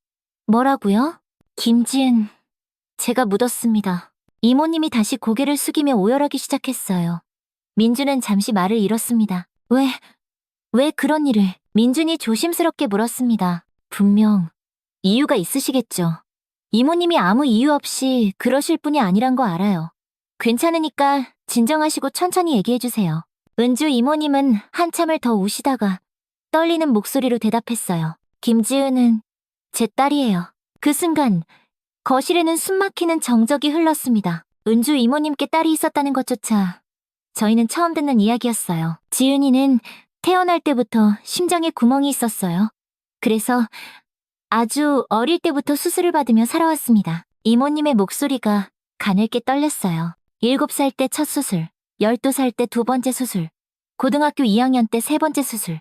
뭐라고요? 김지은, 제가 묻었습니다. 이모님이 다시 고개를 숙이며 오열하기 시작했어요. 민준은 잠시 말을 잃었습니다. 왜 그런 일을? 민준이 조심스럽게 물었습니다. 분명 이유가 있으시겠죠. 이모님이 아무 이유 없이 그러실 분이 아니란 거 알아요. 괜찮으니까 진정하시고 천천히 얘기해주세요. 은주 이모님은 한참을 더 우시다가 떨리는 목소리로 대답했어요. 김지은은 제 딸이에요. 그 순간 거실에는 숨막히는 정적이 흘렀습니다. 은주 이모님께 딸이 있었다는 것조차 저희는 처음 듣는 이야기였어요. 지은이는 태어날 때부터 심장에 구멍이 있었어요. 그래서 아주 어릴 때부터 수술을 받으며 살아왔습니다. 이모님의 목소리가 가늘게 떨렸어요. 7살 때 첫 수술, 12살 때 두 번째 수술, 고등학교 2학년 때 세 번째 수술.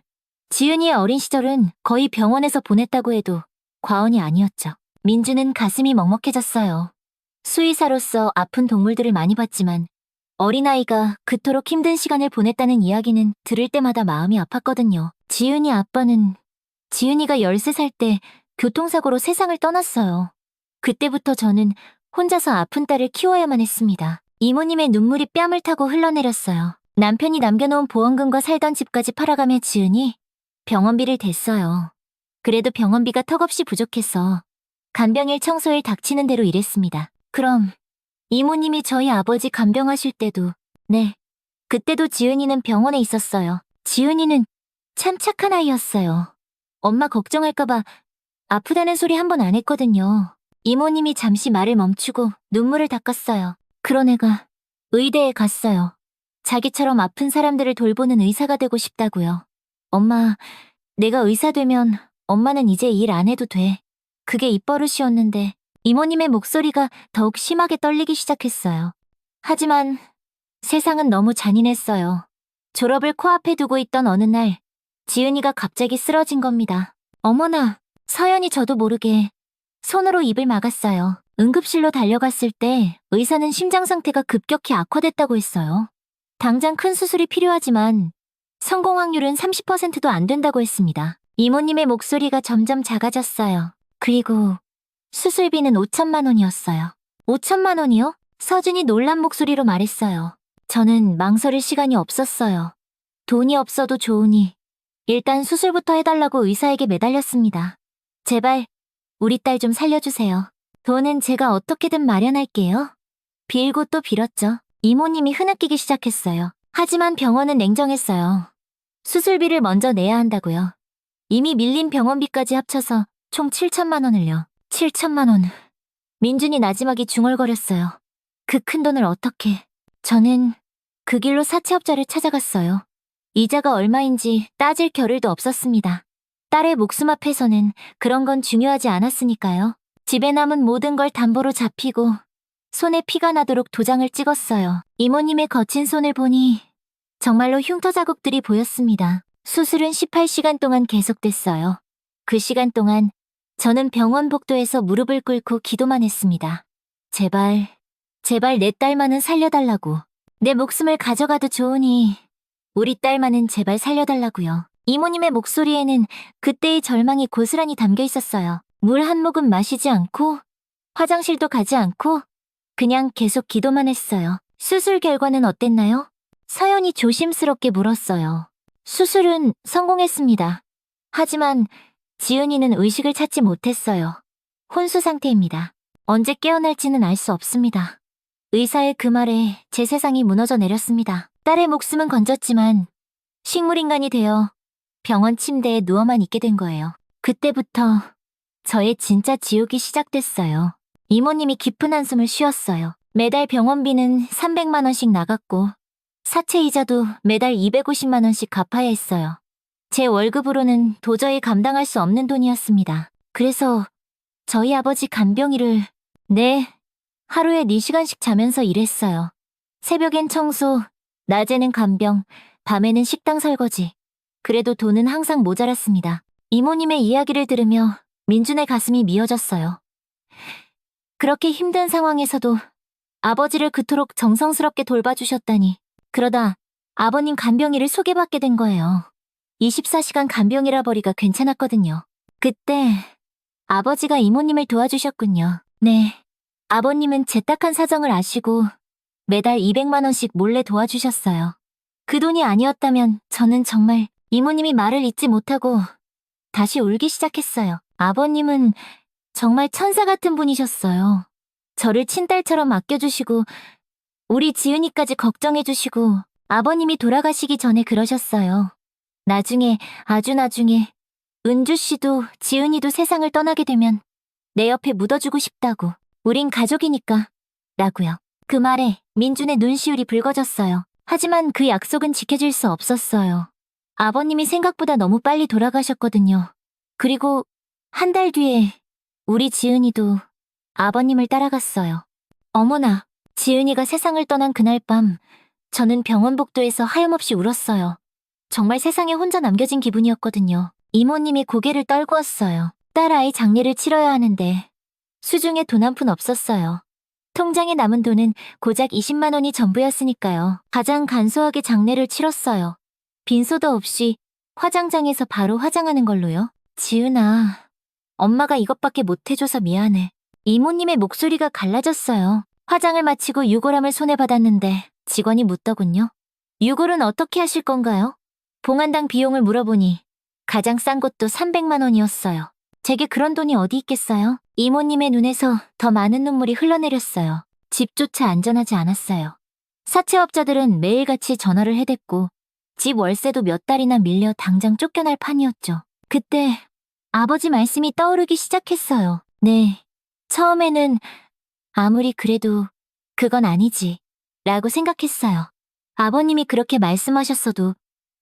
지은이의 어린 시절은 거의 병원에서 보냈다고 해도 과언이 아니었죠. 민주는 가슴이 먹먹해졌어요. 수의사로서 아픈 동물들을 많이 봤지만 어린아이가 그토록 힘든 시간을 보냈다는 이야기는 들을 때마다 마음이 아팠거든요. 지은이 아빠는 지은이가 13살 때 교통사고로 세상을 떠났어요. 그때부터 저는 혼자서 아픈 딸을 키워야만 했습니다. 이모님의 눈물이 뺨을 타고 흘러내렸어요. 남편이 남겨놓은 보험금과 살던 집까지 팔아가며 지은이 병원비를 댔어요. 그래도 병원비가 턱없이 부족해서 간병일 청소일 닥치는 대로 일했습니다. 그럼 이모님이 저희 아버지 간병하실 때도 네, 그때도 지은이는 병원에 있었어요. 지은이는 참 착한 아이였어요. 엄마 걱정할까봐 아프다는 소리 한 번 안 했거든요. 이모님이 잠시 말을 멈추고 눈물을 닦았어요. 그런 애가 의대에 갔어요. 자기처럼 아픈 사람들을 돌보는 의사가 되고 싶다고요. 엄마, 내가 의사 되면 엄마는 이제 일 안 해도 돼. 그게 입버릇이었는데 이모님의 목소리가 더욱 심하게 떨리기 시작했어요. 하지만 세상은 너무 잔인했어요. 졸업을 코앞에 두고 있던 어느 날 지은이가 갑자기 쓰러진 겁니다. 어머나, 서연이 저도 모르게 손으로 입을 막았어요. 응급실로 달려갔을 때 의사는 심장 상태가 급격히 악화됐다고 했어요. 당장 큰 수술이 필요하지만 성공 확률은 30%도 안 된다고 했습니다. 이모님의 목소리가 점점 작아졌어요. 그리고 수술비는 5천만 원이었어요. 5천만 원이요? 서준이 놀란 목소리로 말했어요. 저는 망설일 시간이 없었어요. 돈이 없어도 좋으니 일단 수술부터 해달라고 의사에게 매달렸습니다. 제발 우리 딸 좀 살려주세요. 돈은 제가 어떻게든 마련할게요. 빌고 또 빌었죠. 이모님이 흐느끼기 시작했어요. 하지만 병원은 냉정했어요. 수술비를 먼저 내야 한다고요. 이미 밀린 병원비까지 합쳐서 총 7천만 원을요. 7천만 원. 민준이 나지막이 중얼거렸어요. 그 큰 돈을 어떻게. 저는 그 길로 사채업자를 찾아갔어요. 이자가 얼마인지 따질 겨를도 없었습니다. 딸의 목숨 앞에서는 그런 건 중요하지 않았으니까요. 집에 남은 모든 걸 담보로 잡히고 손에 피가 나도록 도장을 찍었어요. 이모님의 거친 손을 보니 정말로 흉터 자국들이 보였습니다. 수술은 18시간 동안 계속됐어요. 그 시간 동안 저는 병원 복도에서 무릎을 꿇고 기도만 했습니다. 제발 내 딸만은 살려달라고. 내 목숨을 가져가도 좋으니 우리 딸만은 제발 살려달라고요. 이모님의 목소리에는 그때의 절망이 고스란히 담겨 있었어요. 물 한 모금 마시지 않고 화장실도 가지 않고 그냥 계속 기도만 했어요. 수술 결과는 어땠나요? 서연이 조심스럽게 물었어요. 수술은 성공했습니다. 하지만 지은이는 의식을 찾지 못했어요. 혼수 상태입니다. 언제 깨어날지는 알 수 없습니다. 의사의 그 말에 제 세상이 무너져 내렸습니다. 딸의 목숨은 건졌지만 식물인간이 되어 병원 침대에 누워만 있게 된 거예요. 그때부터 저의 진짜 지옥이 시작됐어요. 이모님이 깊은 한숨을 쉬었어요. 매달 병원비는 300만 원씩 나갔고 사채 이자도 매달 250만 원씩 갚아야 했어요. 제 월급으로는 도저히 감당할 수 없는 돈이었습니다. 그래서 저희 아버지 간병인을 네, 하루에 4시간씩 자면서 일했어요. 새벽엔 청소, 낮에는 간병, 밤에는 식당 설거지. 그래도 돈은 항상 모자랐습니다. 이모님의 이야기를 들으며 민준의 가슴이 미어졌어요. 그렇게 힘든 상황에서도 아버지를 그토록 정성스럽게 돌봐주셨다니. 그러다 아버님 간병인을 소개받게 된 거예요. 24시간 간병이라 버리가 괜찮았거든요. 그때 아버지가 이모님을 도와주셨군요. 네. 아버님은 제 딱한 사정을 아시고 매달 200만 원씩 몰래 도와주셨어요. 그 돈이 아니었다면 저는 정말 이모님이 말을 잊지 못하고 다시 울기 시작했어요. 아버님은 정말 천사 같은 분이셨어요. 저를 친딸처럼 아껴주시고 우리 지은이까지 걱정해주시고 아버님이 돌아가시기 전에 그러셨어요. 나중에, 아주 나중에 은주 씨도 지은이도 세상을 떠나게 되면 내 옆에 묻어주고 싶다고. 우린 가족이니까. 라고요. 그 말에 민준의 눈시울이 붉어졌어요. 하지만 그 약속은 지켜질 수 없었어요. 아버님이 생각보다 너무 빨리 돌아가셨거든요. 그리고 한 달 뒤에 우리 지은이도 아버님을 따라갔어요. 어머나, 지은이가 세상을 떠난 그날 밤 저는 병원 복도에서 하염없이 울었어요. 정말 세상에 혼자 남겨진 기분이었거든요. 이모님이 고개를 떨구었어요. 딸아이 장례를 치러야 하는데 수중에 돈 한 푼 없었어요. 통장에 남은 돈은 고작 20만 원이 전부였으니까요. 가장 간소하게 장례를 치렀어요. 빈소도 없이 화장장에서 바로 화장하는 걸로요. 지은아, 엄마가 이것밖에 못 해줘서 미안해. 이모님의 목소리가 갈라졌어요. 화장을 마치고 유골함을 손에 받았는데 직원이 묻더군요. 유골은 어떻게 하실 건가요? 봉안당 비용을 물어보니 가장 싼 곳도 300만 원이었어요. 제게 그런 돈이 어디 있겠어요? 이모님의 눈에서 더 많은 눈물이 흘러내렸어요. 집조차 안전하지 않았어요. 사채업자들은 매일같이 전화를 해댔고 집 월세도 몇 달이나 밀려 당장 쫓겨날 판이었죠. 그때 아버지 말씀이 떠오르기 시작했어요. 네, 처음에는 아무리 그래도 그건 아니지 라고 생각했어요. 아버님이 그렇게 말씀하셨어도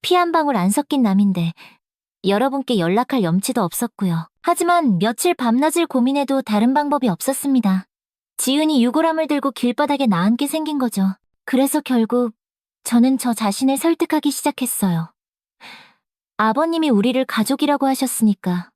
피 한 방울 안 섞인 남인데 여러분께 연락할 염치도 없었고요. 하지만 며칠 밤낮을 고민해도 다른 방법이 없었습니다. 지은이 유골함을 들고 길바닥에 나앉게 생긴 거죠. 그래서 결국 저는 저 자신을 설득하기 시작했어요. 아버님이 우리를 가족이라고 하셨으니까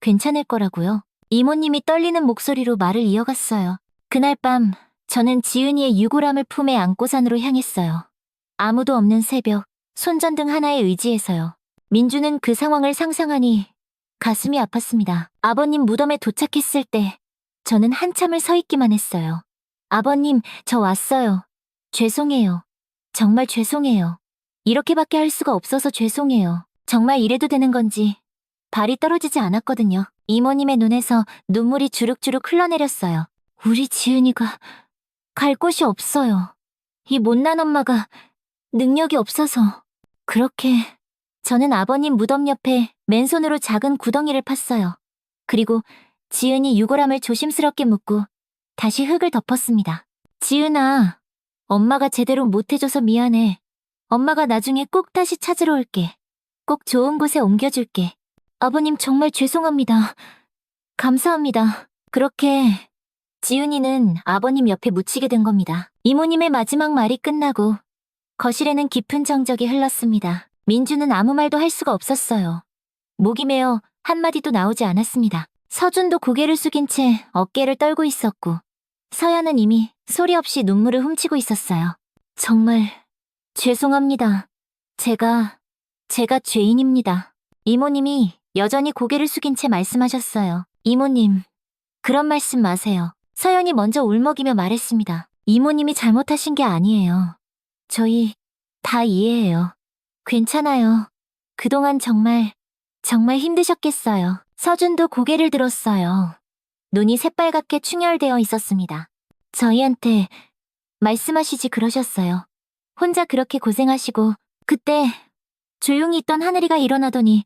괜찮을 거라고요. 이모님이 떨리는 목소리로 말을 이어갔어요. 그날 밤 저는 지은이의 유골함을 품에 안고 산으로 향했어요. 아무도 없는 새벽, 손전등 하나에 의지해서요. 민주는 그 상황을 상상하니 가슴이 아팠습니다. 아버님 무덤에 도착했을 때 저는 한참을 서 있기만 했어요. 아버님, 저 왔어요. 죄송해요. 정말 죄송해요. 이렇게밖에 할 수가 없어서 죄송해요. 정말 이래도 되는 건지 발이 떨어지지 않았거든요. 이모님의 눈에서 눈물이 주룩주룩 흘러내렸어요. 우리 지은이가 갈 곳이 없어요. 이 못난 엄마가 능력이 없어서. 그렇게 저는 아버님 무덤 옆에 맨손으로 작은 구덩이를 팠어요. 그리고 지은이 유골함을 조심스럽게 묶고 다시 흙을 덮었습니다. 지은아, 엄마가 제대로 못해줘서 미안해. 엄마가 나중에 꼭 다시 찾으러 올게. 꼭 좋은 곳에 옮겨줄게. 아버님 정말 죄송합니다. 감사합니다. 그렇게 지은이는 아버님 옆에 묻히게 된 겁니다. 이모님의 마지막 말이 끝나고 거실에는 깊은 정적이 흘렀습니다. 민주는 아무 말도 할 수가 없었어요. 목이 메어 한마디도 나오지 않았습니다. 서준도 고개를 숙인 채 어깨를 떨고 있었고 서연은 이미 소리 없이 눈물을 훔치고 있었어요. 정말 죄송합니다. 제가 죄인입니다. 이모님이 여전히 고개를 숙인 채 말씀하셨어요. 이모님, 그런 말씀 마세요. 서연이 먼저 울먹이며 말했습니다. 이모님이 잘못하신 게 아니에요. 저희 다 이해해요. 괜찮아요. 그동안 정말 힘드셨겠어요. 서준도 고개를 들었어요. 눈이 새빨갛게 충혈되어 있었습니다. 저희한테 말씀하시지 그러셨어요. 혼자 그렇게 고생하시고 그때 조용히 있던 하늘이가 일어나더니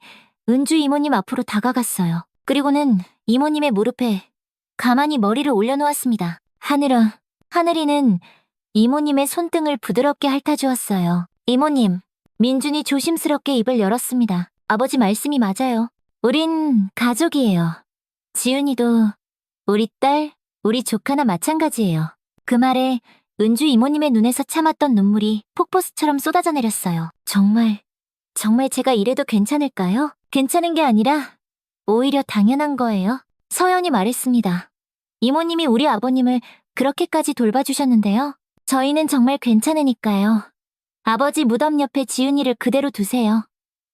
은주 이모님 앞으로 다가갔어요. 그리고는 이모님의 무릎에 가만히 머리를 올려놓았습니다. 하늘아, 하늘이는 이모님의 손등을 부드럽게 핥아주었어요. 이모님, 민준이 조심스럽게 입을 열었습니다. 아버지 말씀이 맞아요. 우린 가족이에요. 지은이도 우리 딸, 우리 조카나 마찬가지예요. 그 말에 은주 이모님의 눈에서 참았던 눈물이 폭포수처럼 쏟아져 내렸어요. 정말 제가 이래도 괜찮을까요? 괜찮은 게 아니라 오히려 당연한 거예요. 서연이 말했습니다. 이모님이 우리 아버님을 그렇게까지 돌봐주셨는데요. 저희는 정말 괜찮으니까요. 아버지 무덤 옆에 지은이를 그대로 두세요.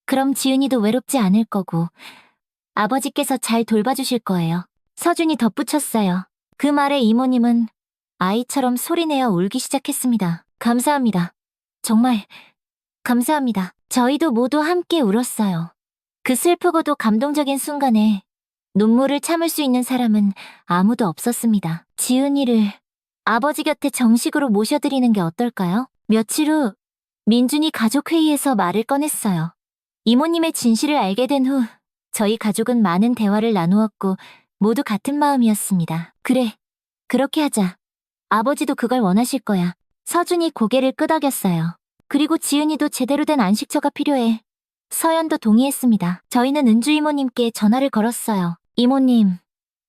그럼 지은이도 외롭지 않을 거고 아버지께서 잘 돌봐주실 거예요. 서준이 덧붙였어요. 그 말에 이모님은 아이처럼 소리내어 울기 시작했습니다. 감사합니다. 정말 감사합니다. 저희도 모두 함께 울었어요. 그 슬프고도 감동적인 순간에 눈물을 참을 수 있는 사람은 아무도 없었습니다. 지은이를 아버지 곁에 정식으로 모셔드리는 게 어떨까요? 며칠 후 민준이 가족회의에서 말을 꺼냈어요. 이모님의 진실을 알게 된 후 저희 가족은 많은 대화를 나누었고 모두 같은 마음이었습니다. 그래, 그렇게 하자. 아버지도 그걸 원하실 거야. 서준이 고개를 끄덕였어요. 그리고 지은이도 제대로 된 안식처가 필요해. 서연도 동의했습니다. 저희는 은주 이모님께 전화를 걸었어요. 이모님,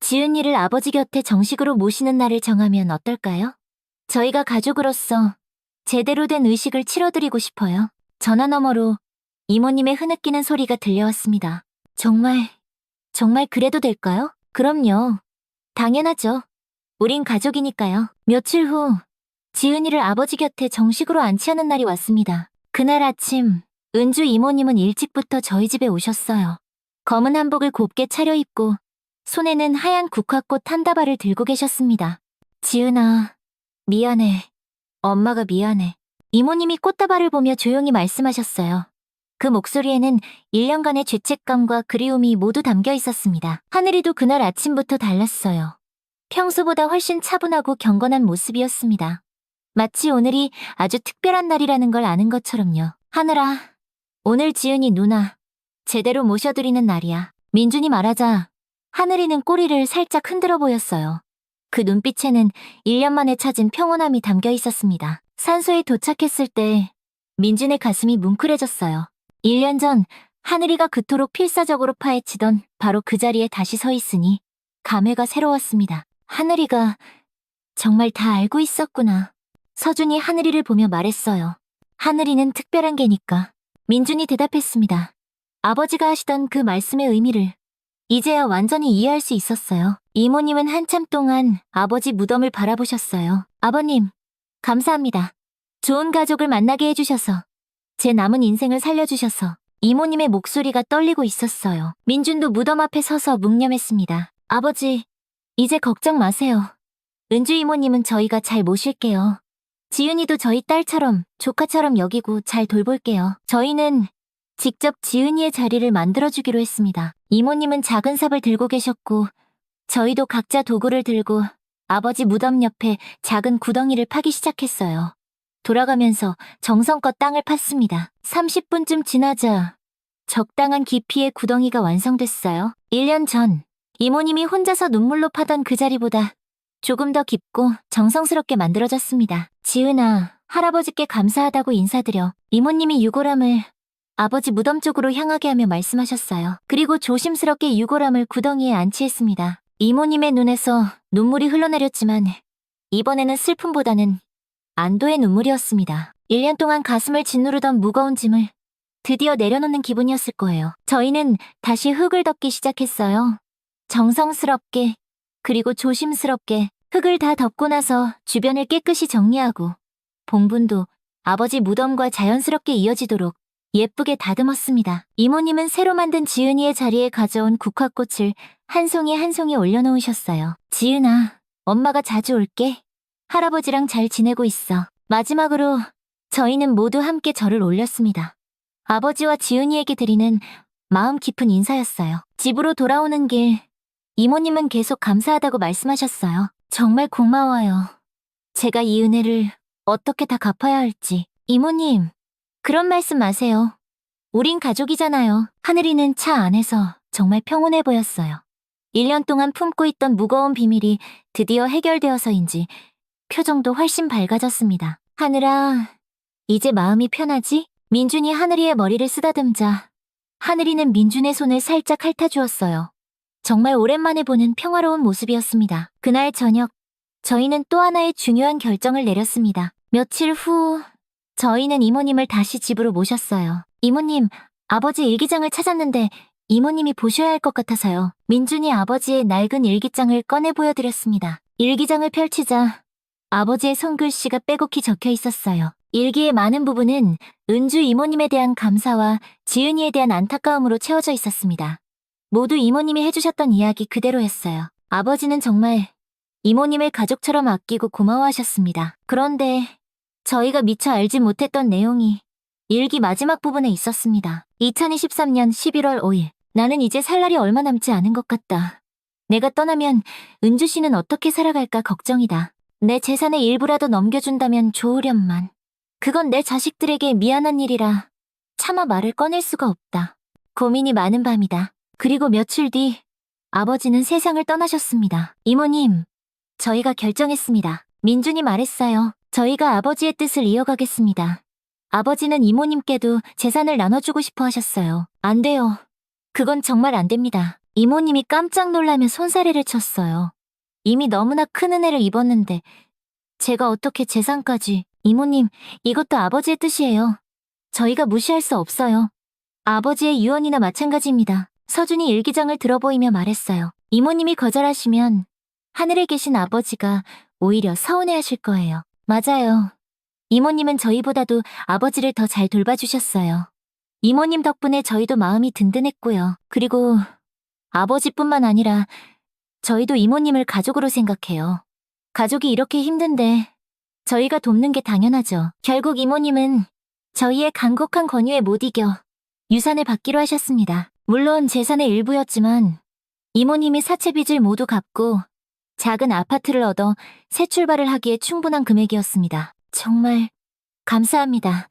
지은이를 아버지 곁에 정식으로 모시는 날을 정하면 어떨까요? 저희가 가족으로서 제대로 된 의식을 치러드리고 싶어요. 전화 너머로 이모님의 흐느끼는 소리가 들려왔습니다. 정말 그래도 될까요? 그럼요. 당연하죠. 우린 가족이니까요. 며칠 후 지은이를 아버지 곁에 정식으로 안치하는 날이 왔습니다. 그날 아침 은주 이모님은 일찍부터 저희 집에 오셨어요. 검은 한복을 곱게 차려입고 손에는 하얀 국화꽃 한 다발을 들고 계셨습니다. 지은아, 미안해. 엄마가 미안해. 이모님이 꽃다발을 보며 조용히 말씀하셨어요. 그 목소리에는 1년간의 죄책감과 그리움이 모두 담겨 있었습니다. 하늘이도 그날 아침부터 달랐어요. 평소보다 훨씬 차분하고 경건한 모습이었습니다. 마치 오늘이 아주 특별한 날이라는 걸 아는 것처럼요. 하늘아, 오늘 지은이 누나 제대로 모셔드리는 날이야. 민준이 말하자 하늘이는 꼬리를 살짝 흔들어 보였어요. 그 눈빛에는 1년 만에 찾은 평온함이 담겨 있었습니다. 산소에 도착했을 때 민준의 가슴이 뭉클해졌어요. 1년 전 하늘이가 그토록 필사적으로 파헤치던 바로 그 자리에 다시 서 있으니 감회가 새로웠습니다. 하늘이가 정말 다 알고 있었구나. 서준이 하늘이를 보며 말했어요. 하늘이는 특별한 개니까. 민준이 대답했습니다. 아버지가 하시던 그 말씀의 의미를 이제야 완전히 이해할 수 있었어요. 이모님은 한참 동안 아버지 무덤을 바라보셨어요. 아버님, 감사합니다. 좋은 가족을 만나게 해주셔서, 제 남은 인생을 살려주셔서. 이모님의 목소리가 떨리고 있었어요. 민준도 무덤 앞에 서서 묵념했습니다. 아버지, 이제 걱정 마세요. 은주 이모님은 저희가 잘 모실게요. 지은이도 저희 딸처럼, 조카처럼 여기고 잘 돌볼게요. 저희는 직접 지은이의 자리를 만들어주기로 했습니다. 이모님은 작은 삽을 들고 계셨고, 저희도 각자 도구를 들고 아버지 무덤 옆에 작은 구덩이를 파기 시작했어요. 돌아가면서 정성껏 땅을 팠습니다. 30분쯤 지나자 적당한 깊이의 구덩이가 완성됐어요. 1년 전 이모님이 혼자서 눈물로 파던 그 자리보다 조금 더 깊고 정성스럽게 만들어졌습니다. 지은아, 할아버지께 감사하다고 인사드려. 이모님이 유골함을 아버지 무덤 쪽으로 향하게 하며 말씀하셨어요. 그리고 조심스럽게 유골함을 구덩이에 안치했습니다. 이모님의 눈에서 눈물이 흘러내렸지만 이번에는 슬픔보다는 안도의 눈물이었습니다. 1년 동안 가슴을 짓누르던 무거운 짐을 드디어 내려놓는 기분이었을 거예요. 저희는 다시 흙을 덮기 시작했어요. 정성스럽게 그리고 조심스럽게 흙을 다 덮고 나서 주변을 깨끗이 정리하고 봉분도 아버지 무덤과 자연스럽게 이어지도록 예쁘게 다듬었습니다. 이모님은 새로 만든 지은이의 자리에 가져온 국화꽃을 한 송이 한 송이 올려놓으셨어요. 지은아, 엄마가 자주 올게. 할아버지랑 잘 지내고 있어. 마지막으로 저희는 모두 함께 절을 올렸습니다. 아버지와 지은이에게 드리는 마음 깊은 인사였어요. 집으로 돌아오는 길, 이모님은 계속 감사하다고 말씀하셨어요. 정말 고마워요. 제가 이 은혜를 어떻게 다 갚아야 할지. 이모님, 그런 말씀 마세요. 우린 가족이잖아요. 하늘이는 차 안에서 정말 평온해 보였어요. 1년 동안 품고 있던 무거운 비밀이 드디어 해결되어서인지 표정도 훨씬 밝아졌습니다. 하늘아, 이제 마음이 편하지? 민준이 하늘이의 머리를 쓰다듬자 하늘이는 민준의 손을 살짝 핥아주었어요. 정말 오랜만에 보는 평화로운 모습이었습니다. 그날 저녁, 저희는 또 하나의 중요한 결정을 내렸습니다. 며칠 후, 저희는 이모님을 다시 집으로 모셨어요. 이모님, 아버지 일기장을 찾았는데 이모님이 보셔야 할 것 같아서요. 민준이 아버지의 낡은 일기장을 꺼내 보여드렸습니다. 일기장을 펼치자 아버지의 손글씨가 빼곡히 적혀 있었어요. 일기의 많은 부분은 은주 이모님에 대한 감사와 지은이에 대한 안타까움으로 채워져 있었습니다. 모두 이모님이 해주셨던 이야기 그대로였어요. 아버지는 정말 이모님을 가족처럼 아끼고 고마워하셨습니다. 그런데 저희가 미처 알지 못했던 내용이 일기 마지막 부분에 있었습니다. 2023년 11월 5일. 나는 이제 살 날이 얼마 남지 않은 것 같다. 내가 떠나면 은주 씨는 어떻게 살아갈까 걱정이다. 내 재산의 일부라도 넘겨준다면 좋으련만. 그건 내 자식들에게 미안한 일이라 차마 말을 꺼낼 수가 없다. 고민이 많은 밤이다. 그리고 며칠 뒤 아버지는 세상을 떠나셨습니다. 이모님, 저희가 결정했습니다. 민준이 말했어요. 저희가 아버지의 뜻을 이어가겠습니다. 아버지는 이모님께도 재산을 나눠주고 싶어 하셨어요. 안 돼요. 그건 정말 안 됩니다. 이모님이 깜짝 놀라며 손사래를 쳤어요. 이미 너무나 큰 은혜를 입었는데 제가 어떻게 재산까지... 이모님, 이것도 아버지의 뜻이에요. 저희가 무시할 수 없어요. 아버지의 유언이나 마찬가지입니다. 서준이 일기장을 들어보이며 말했어요. 이모님이 거절하시면 하늘에 계신 아버지가 오히려 서운해하실 거예요. 맞아요. 이모님은 저희보다도 아버지를 더 잘 돌봐주셨어요. 이모님 덕분에 저희도 마음이 든든했고요. 그리고 아버지뿐만 아니라 저희도 이모님을 가족으로 생각해요. 가족이 이렇게 힘든데 저희가 돕는 게 당연하죠. 결국 이모님은 저희의 간곡한 권유에 못 이겨 유산을 받기로 하셨습니다. 물론 재산의 일부였지만 이모님이 사채 빚을 모두 갚고 작은 아파트를 얻어 새 출발을 하기에 충분한 금액이었습니다. 정말 감사합니다.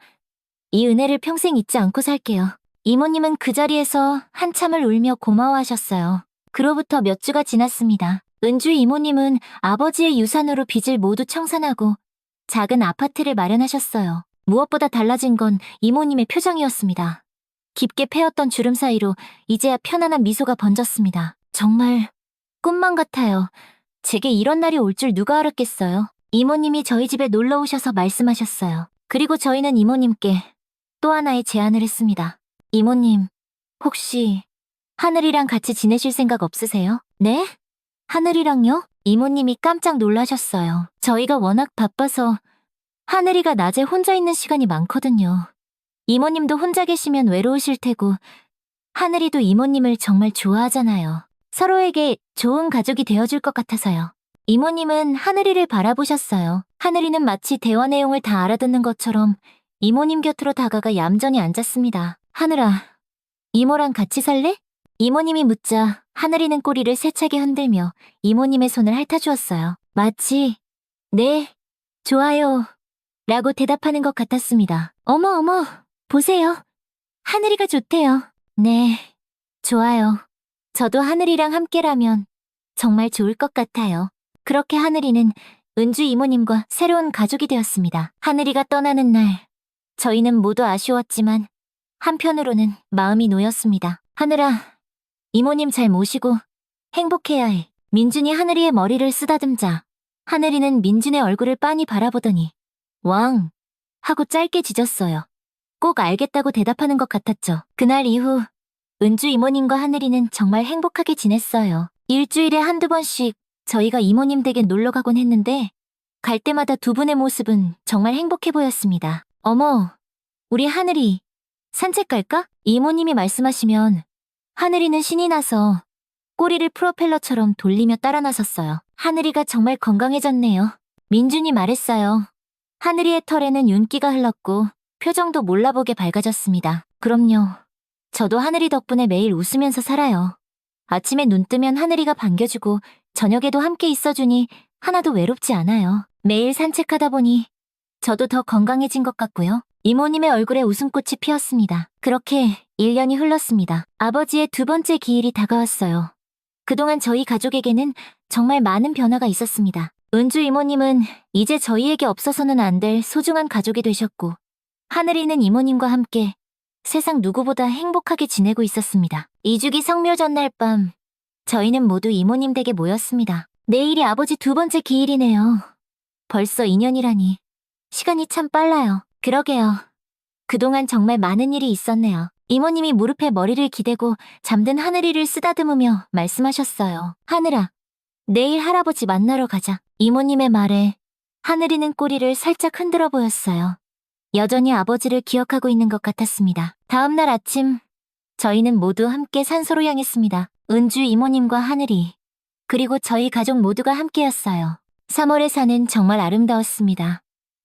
이 은혜를 평생 잊지 않고 살게요. 이모님은 그 자리에서 한참을 울며 고마워하셨어요. 그로부터 몇 주가 지났습니다. 은주 이모님은 아버지의 유산으로 빚을 모두 청산하고 작은 아파트를 마련하셨어요. 무엇보다 달라진 건 이모님의 표정이었습니다. 깊게 패였던 주름 사이로 이제야 편안한 미소가 번졌습니다. 정말 꿈만 같아요. 제게 이런 날이 올 줄 누가 알았겠어요. 이모님이 저희 집에 놀러 오셔서 말씀하셨어요. 그리고 저희는 이모님께 또 하나의 제안을 했습니다. 이모님, 혹시 하늘이랑 같이 지내실 생각 없으세요? 네? 하늘이랑요? 이모님이 깜짝 놀라셨어요. 저희가 워낙 바빠서 하늘이가 낮에 혼자 있는 시간이 많거든요. 이모님도 혼자 계시면 외로우실 테고 하늘이도 이모님을 정말 좋아하잖아요. 서로에게 좋은 가족이 되어줄 것 같아서요. 이모님은 하늘이를 바라보셨어요. 하늘이는 마치 대화 내용을 다 알아듣는 것처럼 이모님 곁으로 다가가 얌전히 앉았습니다. 하늘아, 이모랑 같이 살래? 이모님이 묻자 하늘이는 꼬리를 세차게 흔들며 이모님의 손을 핥아주었어요. 마치 네, 좋아요 라고 대답하는 것 같았습니다. 어머, 보세요. 하늘이가 좋대요. 네, 좋아요. 저도 하늘이랑 함께라면 정말 좋을 것 같아요. 그렇게 하늘이는 은주 이모님과 새로운 가족이 되었습니다. 하늘이가 떠나는 날, 저희는 모두 아쉬웠지만 한편으로는 마음이 놓였습니다. 하늘아, 이모님 잘 모시고 행복해야 해. 민준이 하늘이의 머리를 쓰다듬자 하늘이는 민준의 얼굴을 빤히 바라보더니 왕! 하고 짧게 짖었어요. 꼭 알겠다고 대답하는 것 같았죠. 그날 이후 은주 이모님과 하늘이는 정말 행복하게 지냈어요. 일주일에 한두 번씩 저희가 이모님 댁에 놀러 가곤 했는데 갈 때마다 두 분의 모습은 정말 행복해 보였습니다. 어머, 우리 하늘이 산책 갈까? 이모님이 말씀하시면 하늘이는 신이 나서 꼬리를 프로펠러처럼 돌리며 따라 나섰어요. 하늘이가 정말 건강해졌네요. 민준이 말했어요. 하늘이의 털에는 윤기가 흘렀고 표정도 몰라보게 밝아졌습니다. 그럼요. 저도 하늘이 덕분에 매일 웃으면서 살아요. 아침에 눈 뜨면 하늘이가 반겨주고 저녁에도 함께 있어주니 하나도 외롭지 않아요. 매일 산책하다 보니 저도 더 건강해진 것 같고요. 이모님의 얼굴에 웃음꽃이 피었습니다. 그렇게 1년이 흘렀습니다. 아버지의 두 번째 기일이 다가왔어요. 그동안 저희 가족에게는 정말 많은 변화가 있었습니다. 은주 이모님은 이제 저희에게 없어서는 안 될 소중한 가족이 되셨고 하늘이는 이모님과 함께 세상 누구보다 행복하게 지내고 있었습니다. 이주기 성묘 전날 밤, 저희는 모두 이모님 댁에 모였습니다. 내일이 아버지 두 번째 기일이네요. 벌써 2년이라니. 시간이 참 빨라요. 그러게요. 그동안 정말 많은 일이 있었네요. 이모님이 무릎에 머리를 기대고 잠든 하늘이를 쓰다듬으며 말씀하셨어요. 하늘아, 내일 할아버지 만나러 가자. 이모님의 말에 하늘이는 꼬리를 살짝 흔들어 보였어요. 여전히 아버지를 기억하고 있는 것 같았습니다. 다음 날 아침, 저희는 모두 함께 산소로 향했습니다. 은주 이모님과 하늘이, 그리고 저희 가족 모두가 함께였어요. 3월의 산은 정말 아름다웠습니다.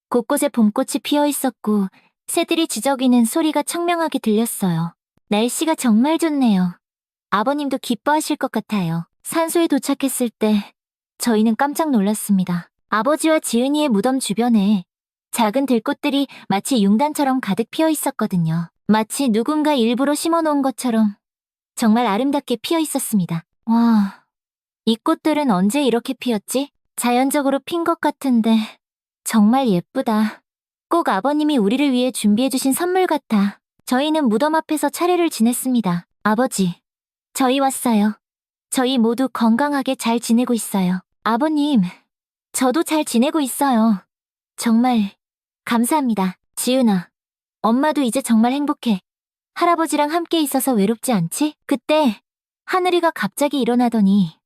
곳곳에 봄꽃이 피어 있었고 새들이 지저귀는 소리가 청명하게 들렸어요. 날씨가 정말 좋네요. 아버님도 기뻐하실 것 같아요. 산소에 도착했을 때 저희는 깜짝 놀랐습니다. 아버지와 지은이의 무덤 주변에 작은 들꽃들이 마치 융단처럼 가득 피어 있었거든요. 마치 누군가 일부러 심어놓은 것처럼 정말 아름답게 피어 있었습니다. 와, 이 꽃들은 언제 이렇게 피었지? 자연적으로 핀 것 같은데 정말 예쁘다. 꼭 아버님이 우리를 위해 준비해주신 선물 같아. 저희는 무덤 앞에서 차례를 지냈습니다. 아버지, 저희 왔어요. 저희 모두 건강하게 잘 지내고 있어요. 아버님, 저도 잘 지내고 있어요. 정말 감사합니다. 지은아, 엄마도 이제 정말 행복해. 할아버지랑 함께 있어서 외롭지 않지? 그때 하늘이가 갑자기 일어나더니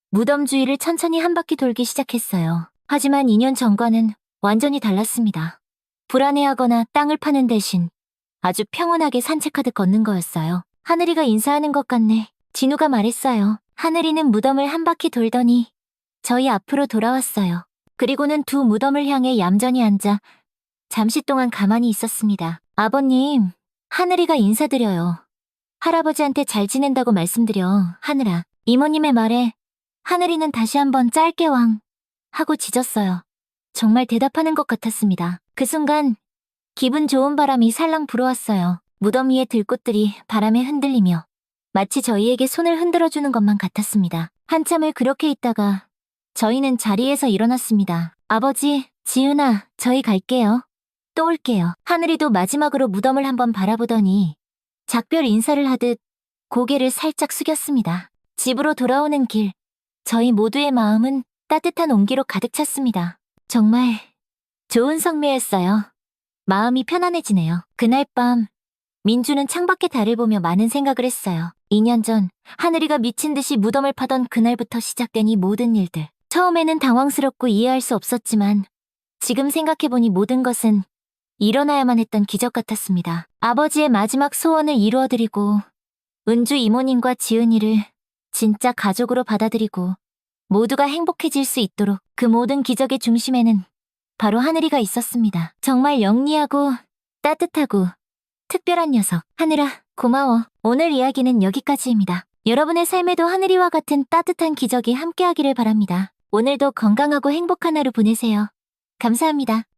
무덤 주위를 천천히 한 바퀴 돌기 시작했어요. 하지만 2년 전과는 완전히 달랐습니다. 불안해하거나 땅을 파는 대신 아주 평온하게 산책하듯 걷는 거였어요. 하늘이가 인사하는 것 같네. 진우가 말했어요. 하늘이는 무덤을 한 바퀴 돌더니 저희 앞으로 돌아왔어요. 그리고는 두 무덤을 향해 얌전히 앉아 잠시 동안 가만히 있었습니다. 아버님, 하늘이가 인사드려요. 할아버지한테 잘 지낸다고 말씀드려, 하늘아. 이모님의 말에 하늘이는 다시 한번 짧게 왕 하고 짖었어요. 정말 대답하는 것 같았습니다. 그 순간 기분 좋은 바람이 살랑 불어왔어요. 무덤 위의 들꽃들이 바람에 흔들리며 마치 저희에게 손을 흔들어주는 것만 같았습니다. 한참을 그렇게 있다가 저희는 자리에서 일어났습니다. 아버지, 지은아, 저희 갈게요. 또 올게요. 하늘이도 마지막으로 무덤을 한번 바라보더니 작별 인사를 하듯 고개를 살짝 숙였습니다. 집으로 돌아오는 길, 저희 모두의 마음은 따뜻한 온기로 가득 찼습니다. 정말 좋은 성묘였어요. 마음이 편안해지네요. 그날 밤, 민주는 창밖의 달을 보며 많은 생각을 했어요. 2년 전 하늘이가 미친 듯이 무덤을 파던 그날부터 시작된 이 모든 일들. 처음에는 당황스럽고 이해할 수 없었지만 지금 생각해보니 모든 것은 일어나야만 했던 기적 같았습니다. 아버지의 마지막 소원을 이루어드리고 은주 이모님과 지은이를 진짜 가족으로 받아들이고 모두가 행복해질 수 있도록 그 모든 기적의 중심에는 바로 하늘이가 있었습니다. 정말 영리하고 따뜻하고 특별한 녀석. 하늘아, 고마워. 오늘 이야기는 여기까지입니다. 여러분의 삶에도 하늘이와 같은 따뜻한 기적이 함께하기를 바랍니다. 오늘도 건강하고 행복한 하루 보내세요. 감사합니다.